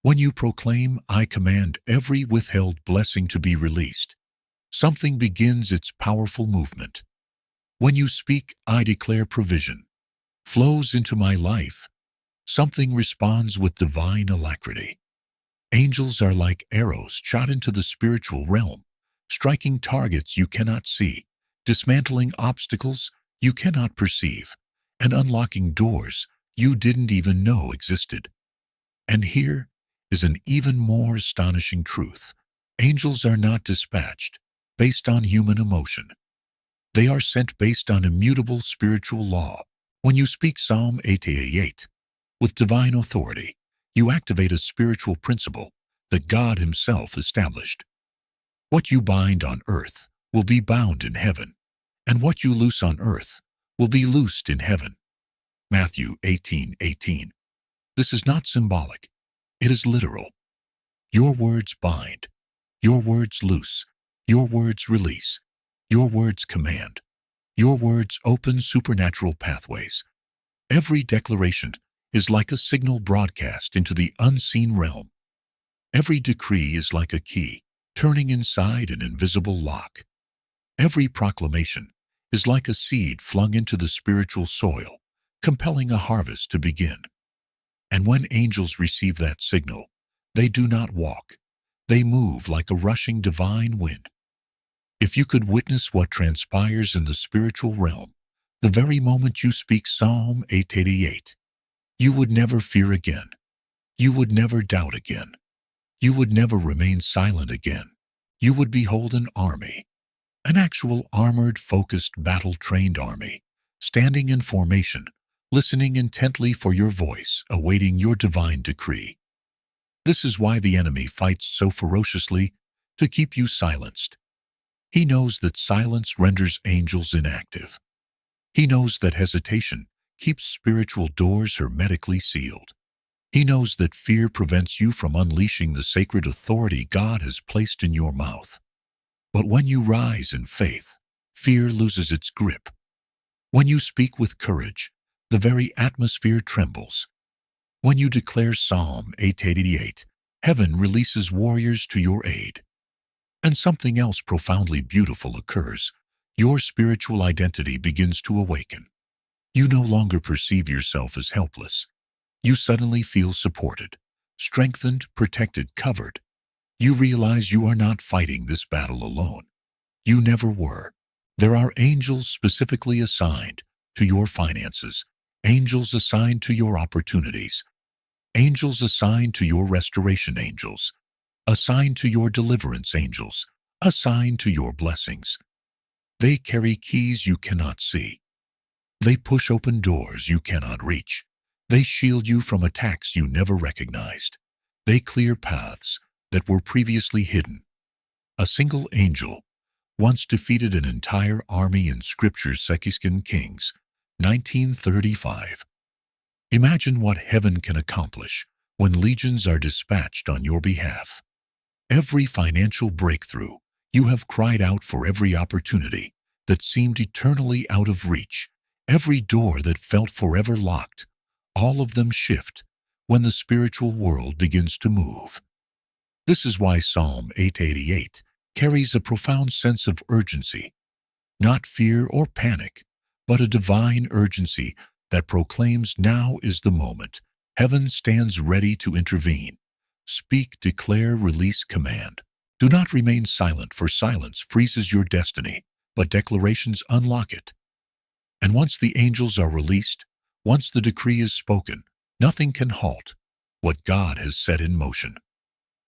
When you proclaim, "I command every withheld blessing to be released," something begins its powerful movement. When you speak, "I declare provision flows into my life," something responds with divine alacrity. Angels are like arrows shot into the spiritual realm, striking targets you cannot see, dismantling obstacles you cannot perceive, and unlocking doors you didn't even know existed. And here is an even more astonishing truth. Angels are not dispatched based on human emotion. They are sent based on immutable spiritual law. When you speak Psalm 88 with divine authority, you activate a spiritual principle that God Himself established. What you bind on earth will be bound in heaven, and what you loose on earth will be loosed in heaven. Matthew 18:18. This is not symbolic. It is literal. Your words bind. Your words loose. Your words release. Your words command. Your words open supernatural pathways. Every declaration is like a signal broadcast into the unseen realm. Every decree is like a key, turning inside an invisible lock. Every proclamation is like a seed flung into the spiritual soil, compelling a harvest to begin. And when angels receive that signal, they do not walk. They move like a rushing divine wind. If you could witness what transpires in the spiritual realm, the very moment you speak Psalm 888, you would never fear again. You would never doubt again. You would never remain silent again. You would behold an army, an actual armored, focused, battle-trained army, standing in formation, listening intently for your voice, awaiting your divine decree. This is why the enemy fights so ferociously to keep you silenced. He knows that silence renders angels inactive. He knows that hesitation keeps spiritual doors hermetically sealed. He knows that fear prevents you from unleashing the sacred authority God has placed in your mouth. But when you rise in faith, fear loses its grip. When you speak with courage, the very atmosphere trembles. When you declare Psalm 888, heaven releases warriors to your aid. And something else profoundly beautiful occurs. Your spiritual identity begins to awaken. You no longer perceive yourself as helpless. You suddenly feel supported, strengthened, protected, covered. You realize you are not fighting this battle alone. You never were. There are angels specifically assigned to your finances, angels assigned to your opportunities, angels assigned to your restoration, angels assigned to your deliverance, angels assigned to your blessings. They carry keys you cannot see. They push open doors you cannot reach. They shield you from attacks you never recognized. They clear paths that were previously hidden. A single angel once defeated an entire army in Scripture's 2 Kings 19:35. Imagine what heaven can accomplish when legions are dispatched on your behalf. Every financial breakthrough you have cried out for, every opportunity that seemed eternally out of reach, every door that felt forever locked, all of them shift when the spiritual world begins to move. This is why Psalm 888 carries a profound sense of urgency, not fear or panic, but a divine urgency that proclaims now is the moment. Heaven stands ready to intervene. Speak, declare, release, command. Do not remain silent, for silence freezes your destiny, but declarations unlock it. And once the angels are released, once the decree is spoken, nothing can halt what God has set in motion.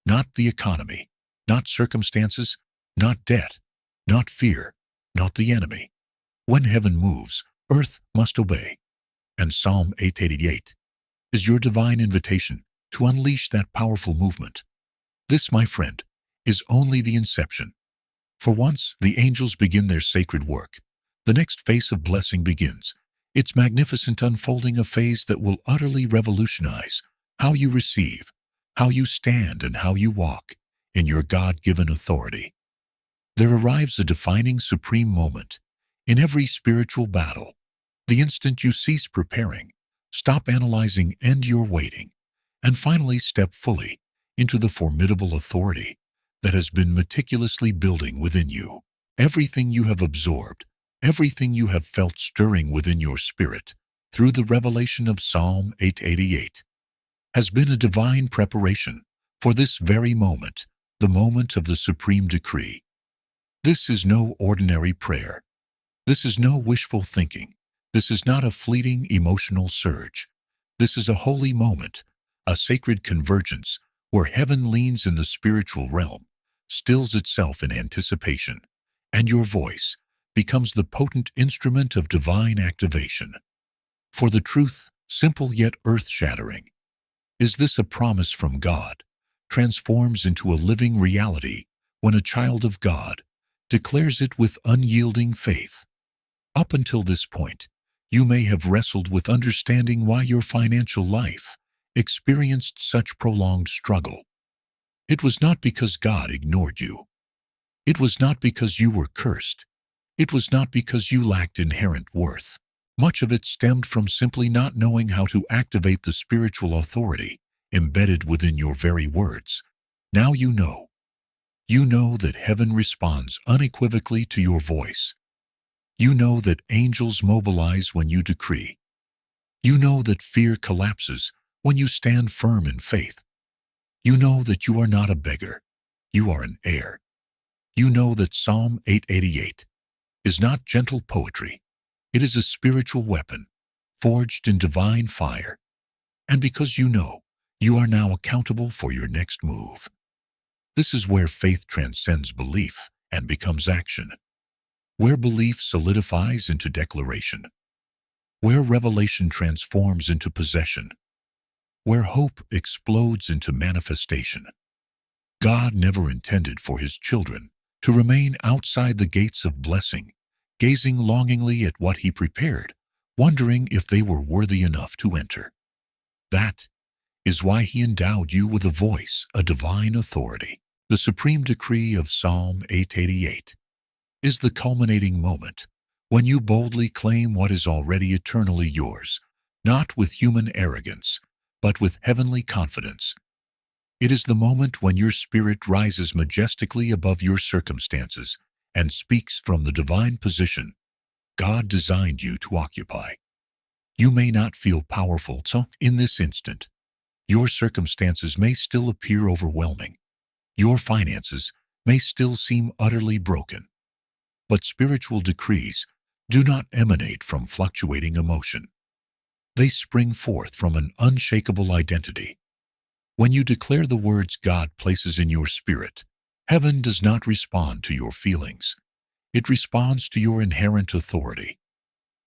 Not the economy, not circumstances, not debt, not fear, not the enemy. When heaven moves, earth must obey. And Psalm 888 is your divine invitation to unleash that powerful movement. This, my friend, is only the inception. For once the angels begin their sacred work, the next phase of blessing begins, its magnificent unfolding, a phase that will utterly revolutionize how you receive, how you stand, and how you walk in your God-given authority. There arrives a defining supreme moment in every spiritual battle, the instant you cease preparing, stop analyzing, end your waiting, and finally step fully into the formidable authority that has been meticulously building within you. Everything you have absorbed, everything you have felt stirring within your spirit through the revelation of Psalm 888 has been a divine preparation for this very moment, the moment of the supreme decree. This is no ordinary prayer. This is no wishful thinking. This is not a fleeting emotional surge. This is a holy moment, a sacred convergence where heaven leans in the spiritual realm, stills itself in anticipation, and your voice becomes the potent instrument of divine activation. For the truth, simple yet earth-shattering, is this: a promise from God transforms into a living reality when a child of God declares it with unyielding faith. Up until this point, you may have wrestled with understanding why your financial life experienced such prolonged struggle. It was not because God ignored you. It was not because you were cursed. It was not because you lacked inherent worth. Much of it stemmed from simply not knowing how to activate the spiritual authority embedded within your very words. Now you know. You know that heaven responds unequivocally to your voice. You know that angels mobilize when you decree. You know that fear collapses when you stand firm in faith. You know that you are not a beggar. You are an heir. You know that Psalm 888 is not gentle poetry. It is a spiritual weapon, forged in divine fire. And because you know, you are now accountable for your next move. This is where faith transcends belief and becomes action, where belief solidifies into declaration, where revelation transforms into possession, where hope explodes into manifestation. God never intended for His children to remain outside the gates of blessing, gazing longingly at what He prepared, wondering if they were worthy enough to enter. That is why He endowed you with a voice, a divine authority. The supreme decree of Psalm 888 is the culminating moment when you boldly claim what is already eternally yours, not with human arrogance, but with heavenly confidence. It is the moment when your spirit rises majestically above your circumstances and speaks from the divine position God designed you to occupy. You may not feel powerful, so in this instant, your circumstances may still appear overwhelming. Your finances may still seem utterly broken. But spiritual decrees do not emanate from fluctuating emotion. They spring forth from an unshakable identity. When you declare the words God places in your spirit, heaven does not respond to your feelings. It responds to your inherent authority.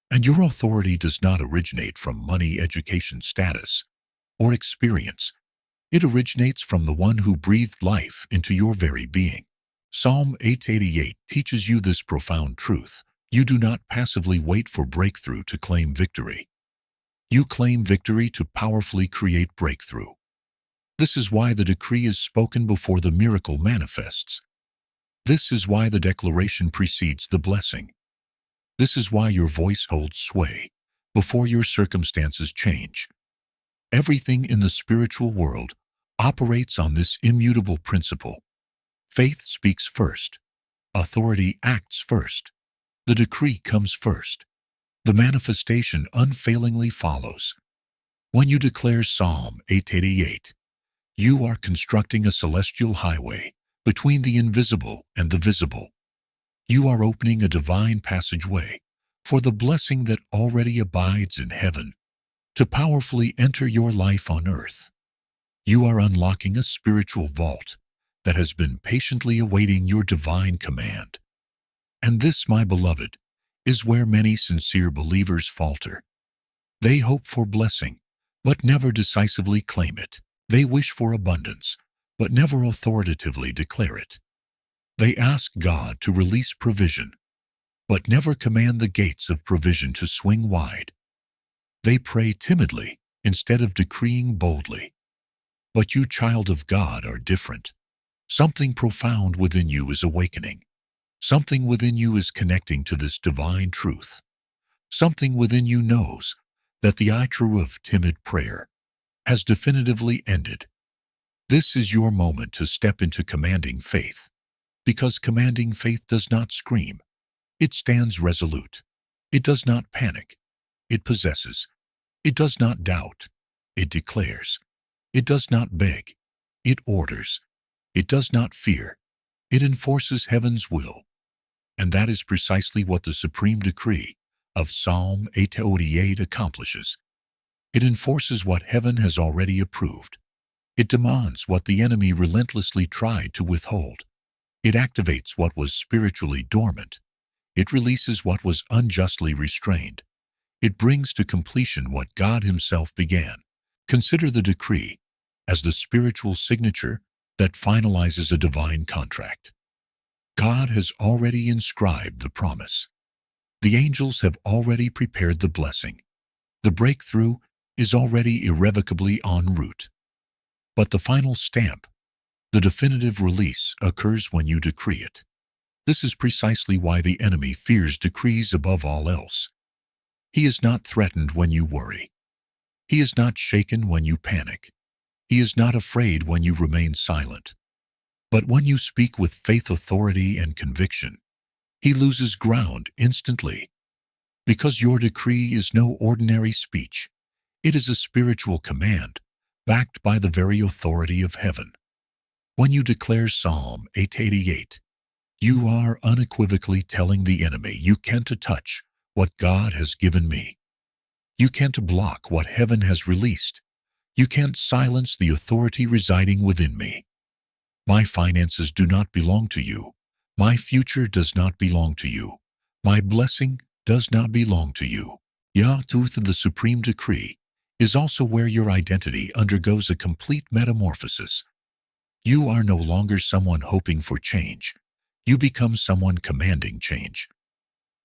And your authority does not originate from money, education, status, or experience. It originates from the one who breathed life into your very being. Psalm 888 teaches you this profound truth. You do not passively wait for breakthrough to claim victory. You claim victory to powerfully create breakthrough. This is why the decree is spoken before the miracle manifests. This is why the declaration precedes the blessing. This is why your voice holds sway before your circumstances change. Everything in the spiritual world operates on this immutable principle. Faith speaks first. Authority acts first. The decree comes first. The manifestation unfailingly follows. When you declare Psalm 888, you are constructing a celestial highway between the invisible and the visible. You are opening a divine passageway for the blessing that already abides in heaven to powerfully enter your life on earth. You are unlocking a spiritual vault that has been patiently awaiting your divine command. And this, my beloved, is where many sincere believers falter. They hope for blessing, but never decisively claim it. They wish for abundance, but never authoritatively declare it. They ask God to release provision, but never command the gates of provision to swing wide. They pray timidly instead of decreeing boldly. But you, child of God, are different. Something profound within you is awakening. Something within you is connecting to this divine truth. Something within you knows that the true of timid prayer has definitively ended. This is your moment to step into commanding faith, because commanding faith does not scream. It stands resolute. It does not panic. It possesses. It does not doubt. It declares. It does not beg. It orders. It does not fear. It enforces heaven's will. And that is precisely what the supreme decree of Psalm 88 accomplishes. It enforces what heaven has already approved. It demands what the enemy relentlessly tried to withhold. It activates what was spiritually dormant. It releases what was unjustly restrained. It brings to completion what God Himself began. Consider the decree as the spiritual signature that finalizes a divine contract. God has already inscribed the promise. The angels have already prepared the blessing. The breakthrough is already irrevocably en route. But the final stamp, the definitive release, occurs when you decree it. This is precisely why the enemy fears decrees above all else. He is not threatened when you worry. He is not shaken when you panic. He is not afraid when you remain silent. But when you speak with faith, authority, and conviction, he loses ground instantly. Because your decree is no ordinary speech. It is a spiritual command, backed by the very authority of heaven. When you declare Psalm 88, you are unequivocally telling the enemy, you can't touch what God has given me. You can't block what heaven has released. You can't silence the authority residing within me. My finances do not belong to you. My future does not belong to you. My blessing does not belong to you. Truth, the supreme decree, is also where your identity undergoes a complete metamorphosis. You are no longer someone hoping for change. You become someone commanding change.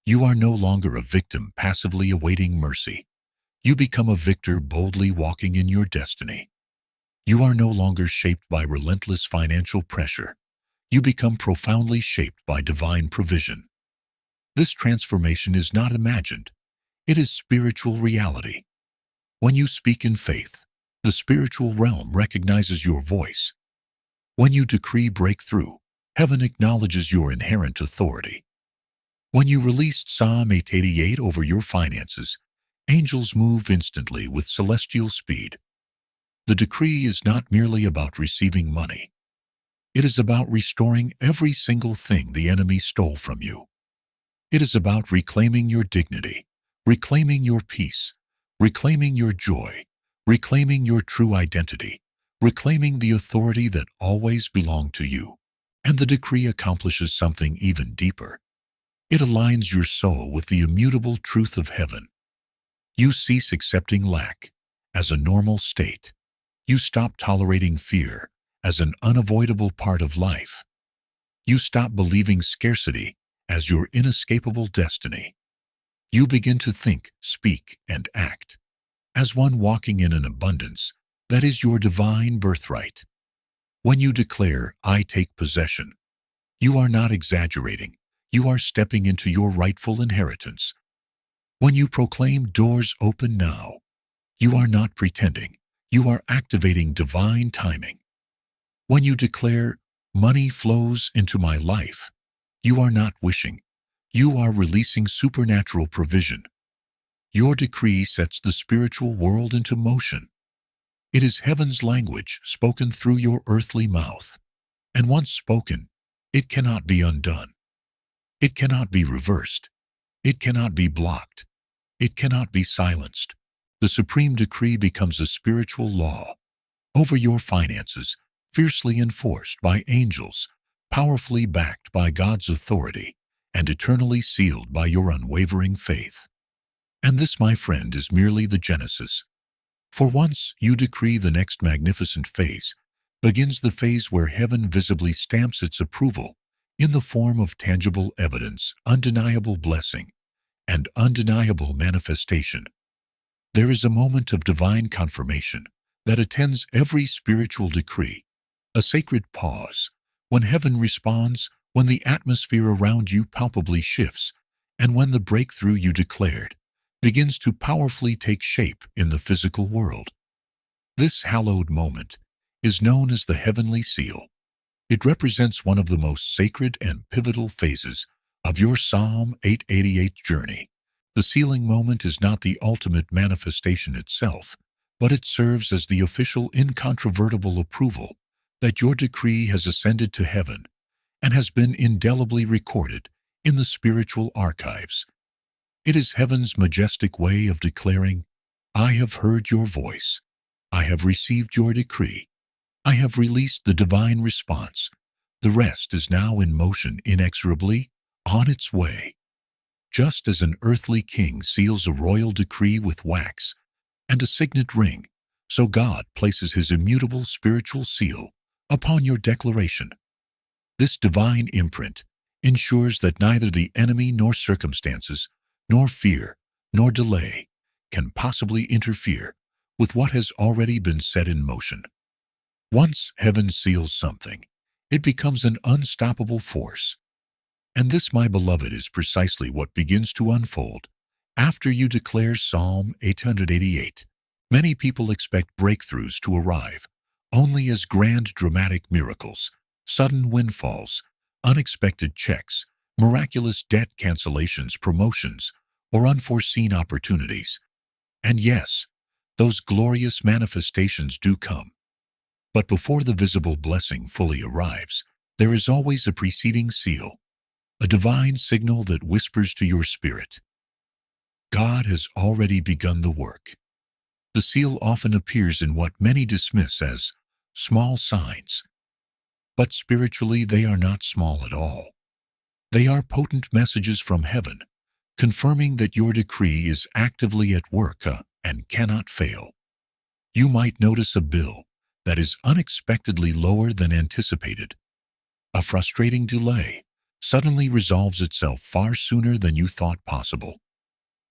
You are no longer a victim passively awaiting mercy. You become a victor boldly walking in your destiny. You are no longer shaped by relentless financial pressure. You become profoundly shaped by divine provision. This transformation is not imagined. It is spiritual reality. When you speak in faith, the spiritual realm recognizes your voice. When you decree breakthrough, heaven acknowledges your inherent authority. When you released Psalm 88 over your finances, angels move instantly with celestial speed. The decree is not merely about receiving money. It is about restoring every single thing the enemy stole from you. It is about reclaiming your dignity, reclaiming your peace, reclaiming your joy, reclaiming your true identity, reclaiming the authority that always belonged to you. And the decree accomplishes something even deeper. It aligns your soul with the immutable truth of heaven. You cease accepting lack as a normal state. You stop tolerating fear as an unavoidable part of life. You stop believing scarcity as your inescapable destiny. You begin to think, speak, and act as one walking in an abundance that is your divine birthright. When you declare, I take possession, you are not exaggerating. You are stepping into your rightful inheritance. When you proclaim doors open now, you are not pretending. You are activating divine timing. When you declare, money flows into my life, you are not wishing. You are releasing supernatural provision. Your decree sets the spiritual world into motion. It is heaven's language spoken through your earthly mouth. And once spoken, it cannot be undone. It cannot be reversed. It cannot be blocked. It cannot be silenced. The supreme decree becomes a spiritual law over your finances, fiercely enforced by angels, powerfully backed by God's authority, and eternally sealed by your unwavering faith. And this, my friend, is merely the genesis. For once you decree, the next magnificent phase begins, the phase where heaven visibly stamps its approval in the form of tangible evidence, undeniable blessing, and undeniable manifestation. There is a moment of divine confirmation that attends every spiritual decree, a sacred pause, when heaven responds, when the atmosphere around you palpably shifts, and when the breakthrough you declared begins to powerfully take shape in the physical world. This hallowed moment is known as the heavenly seal. It represents one of the most sacred and pivotal phases of your Psalm 888 journey. The sealing moment is not the ultimate manifestation itself, but it serves as the official, incontrovertible approval that your decree has ascended to heaven and has been indelibly recorded in the spiritual archives. It is heaven's majestic way of declaring, "I have heard your voice. I have received your decree. I have released the divine response. The rest is now in motion, inexorably on its way." Just as an earthly king seals a royal decree with wax and a signet ring, so God places his immutable spiritual seal upon your declaration. This divine imprint ensures that neither the enemy nor circumstances, nor fear, nor delay can possibly interfere with what has already been set in motion. Once heaven seals something, it becomes an unstoppable force. And this, my beloved, is precisely what begins to unfold after you declare Psalm 888. Many people expect breakthroughs to arrive only as grand dramatic miracles, sudden windfalls, unexpected checks, miraculous debt cancellations, promotions, or unforeseen opportunities. And yes, those glorious manifestations do come. But before the visible blessing fully arrives, there is always a preceding seal, a divine signal that whispers to your spirit, God has already begun the work. The seal often appears in what many dismiss as small signs, but spiritually they are not small at all. They are potent messages from heaven, confirming that your decree is actively at work and cannot fail. You might notice a bill that is unexpectedly lower than anticipated. A frustrating delay suddenly resolves itself far sooner than you thought possible.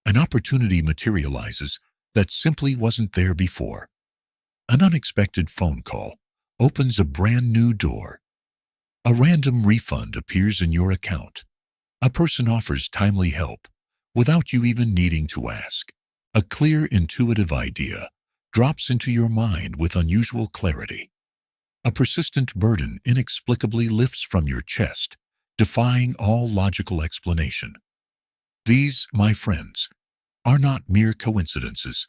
An opportunity materializes that simply wasn't there before. An unexpected phone call opens a brand new door. A random refund appears in your account. A person offers timely help without you even needing to ask. A clear, intuitive idea drops into your mind with unusual clarity. A persistent burden inexplicably lifts from your chest, defying all logical explanation. These, my friends, are not mere coincidences.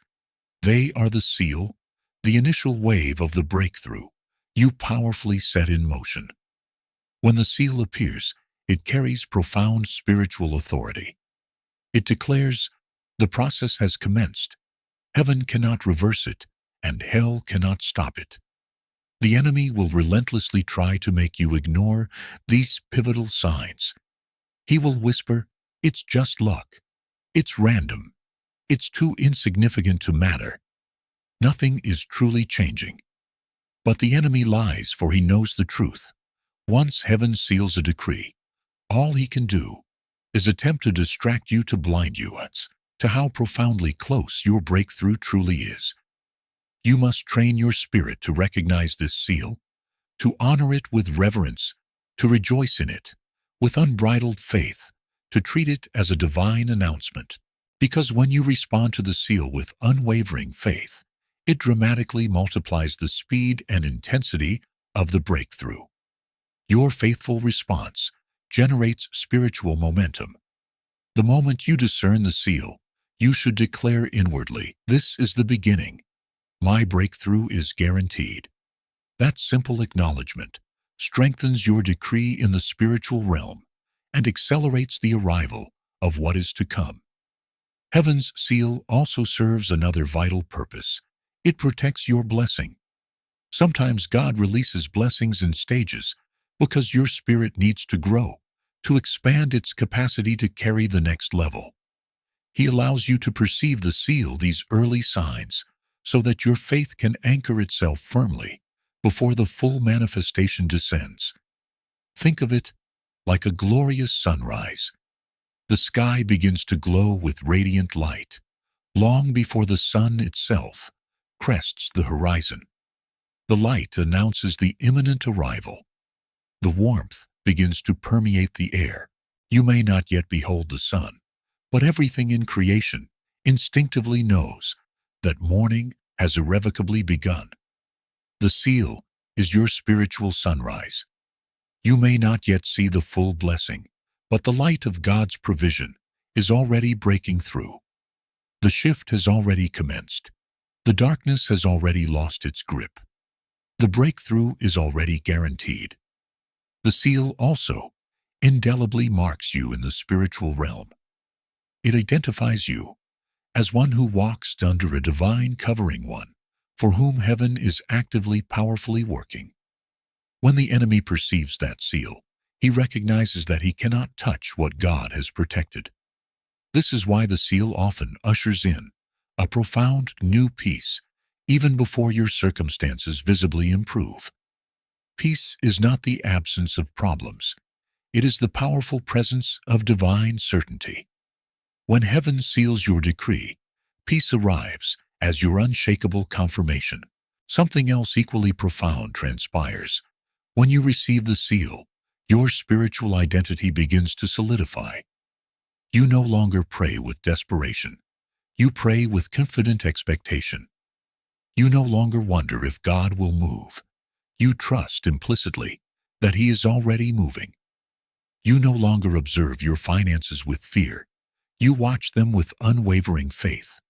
They are the seal, the initial wave of the breakthrough you powerfully set in motion. When the seal appears, it carries profound spiritual authority. It declares, the process has commenced. Heaven cannot reverse it, and hell cannot stop it. The enemy will relentlessly try to make you ignore these pivotal signs. He will whisper, it's just luck. It's random. It's too insignificant to matter. Nothing is truly changing. But the enemy lies, for he knows the truth. Once heaven seals a decree, all he can do is attempt to distract you, to blind you to how profoundly close your breakthrough truly is. You must train your spirit to recognize this seal, to honor it with reverence, to rejoice in it with unbridled faith, to treat it as a divine announcement. Because when you respond to the seal with unwavering faith, it dramatically multiplies the speed and intensity of the breakthrough. Your faithful response generates spiritual momentum. The moment you discern the seal, you should declare inwardly, this is the beginning. My breakthrough is guaranteed. That simple acknowledgement strengthens your decree in the spiritual realm and accelerates the arrival of what is to come. Heaven's seal also serves another vital purpose. It protects your blessing. Sometimes God releases blessings in stages because your spirit needs to grow, to expand its capacity to carry the next level. He allows you to perceive the seal, these early signs, so that your faith can anchor itself firmly before the full manifestation descends. Think of it like a glorious sunrise. The sky begins to glow with radiant light, long before the sun itself crests the horizon. The light announces the imminent arrival. The warmth begins to permeate the air. You may not yet behold the sun, but everything in creation instinctively knows that morning has irrevocably begun. The seal is your spiritual sunrise. You may not yet see the full blessing, but the light of God's provision is already breaking through. The shift has already commenced. The darkness has already lost its grip. The breakthrough is already guaranteed. The seal also indelibly marks you in the spiritual realm. It identifies you as one who walks under a divine covering, one for whom heaven is actively, powerfully working. When the enemy perceives that seal, he recognizes that he cannot touch what God has protected. This is why the seal often ushers in a profound new peace, even before your circumstances visibly improve. Peace is not the absence of problems. It is the powerful presence of divine certainty. When heaven seals your decree, peace arrives as your unshakable confirmation. Something else equally profound transpires. When you receive the seal, your spiritual identity begins to solidify. You no longer pray with desperation. You pray with confident expectation. You no longer wonder if God will move. You trust implicitly that He is already moving. You no longer observe your finances with fear. You watch them with unwavering faith.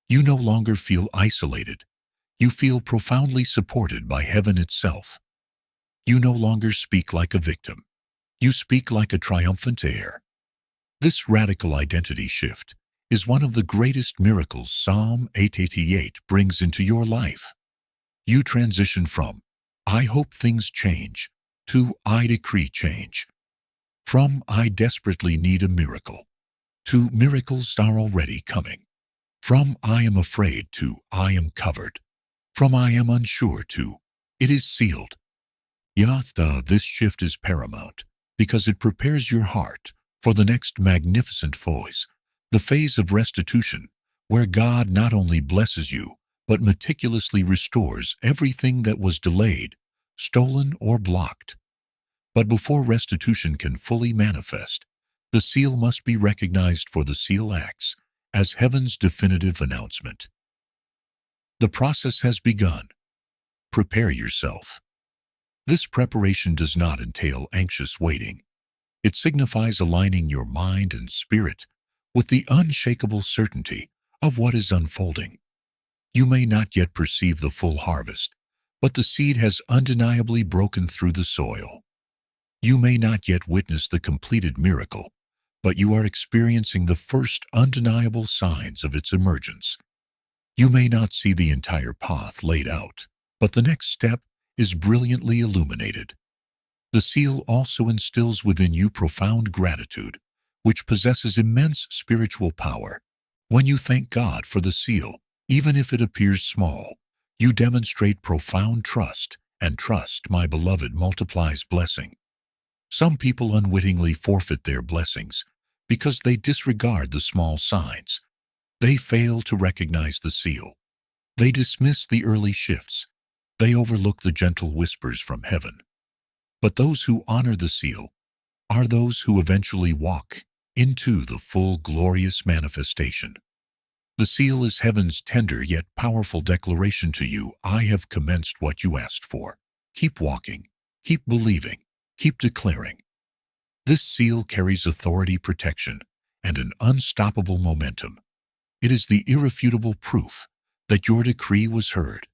You no longer feel isolated. You feel profoundly supported by heaven itself. You no longer speak like a victim. You speak like a triumphant heir. This radical identity shift is one of the greatest miracles Psalm 888 brings into your life. You transition from, "I hope things change," to "I decree change." From "I desperately need a miracle," to "Miracles are already coming." From "I am afraid" to "I am covered." From "I am unsure" to "It is sealed." This shift is paramount because it prepares your heart for the next magnificent phase, the phase of restitution, where God not only blesses you, but meticulously restores everything that was delayed, stolen, or blocked. But before restitution can fully manifest, the seal must be recognized, for the seal acts as heaven's definitive announcement. The process has begun. Prepare yourself. This preparation does not entail anxious waiting. It signifies aligning your mind and spirit with the unshakable certainty of what is unfolding. You may not yet perceive the full harvest, but the seed has undeniably broken through the soil. You may not yet witness the completed miracle, but you are experiencing the first undeniable signs of its emergence. You may not see the entire path laid out, but the next step is brilliantly illuminated. The seal also instills within you profound gratitude, which possesses immense spiritual power. When you thank God for the seal, even if it appears small, you demonstrate profound trust, and trust, my beloved, multiplies blessing. Some people unwittingly forfeit their blessings because they disregard the small signs. They fail to recognize the seal. They dismiss the early shifts. They overlook the gentle whispers from heaven. But those who honor the seal are those who eventually walk into the full glorious manifestation. The seal is heaven's tender yet powerful declaration to you: I have commenced what you asked for. Keep walking, keep believing, keep declaring. This seal carries authority, protection, and an unstoppable momentum. It is the irrefutable proof that your decree was heard.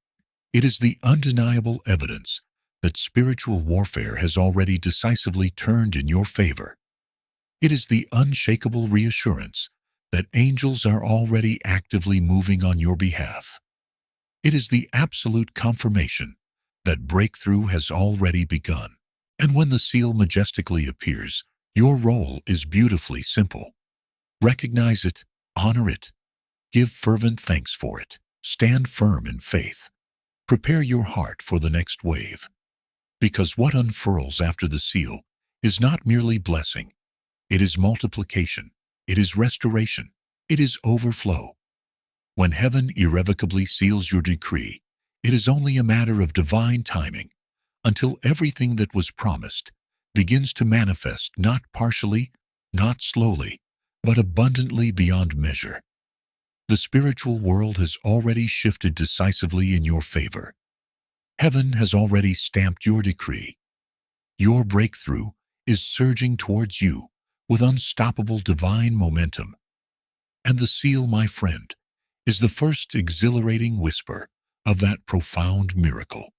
It is the undeniable evidence that spiritual warfare has already decisively turned in your favor. It is the unshakable reassurance that angels are already actively moving on your behalf. It is the absolute confirmation that breakthrough has already begun. And when the seal majestically appears, your role is beautifully simple. Recognize it, honor it, give fervent thanks for it, stand firm in faith. Prepare your heart for the next wave. Because what unfurls after the seal is not merely blessing. It is multiplication. It is restoration. It is overflow. When heaven irrevocably seals your decree, it is only a matter of divine timing until everything that was promised begins to manifest, not partially, not slowly, but abundantly beyond measure. The spiritual world has already shifted decisively in your favor. Heaven has already stamped your decree. Your breakthrough is surging towards you with unstoppable divine momentum. And the seal, my friend, is the first exhilarating whisper of that profound miracle.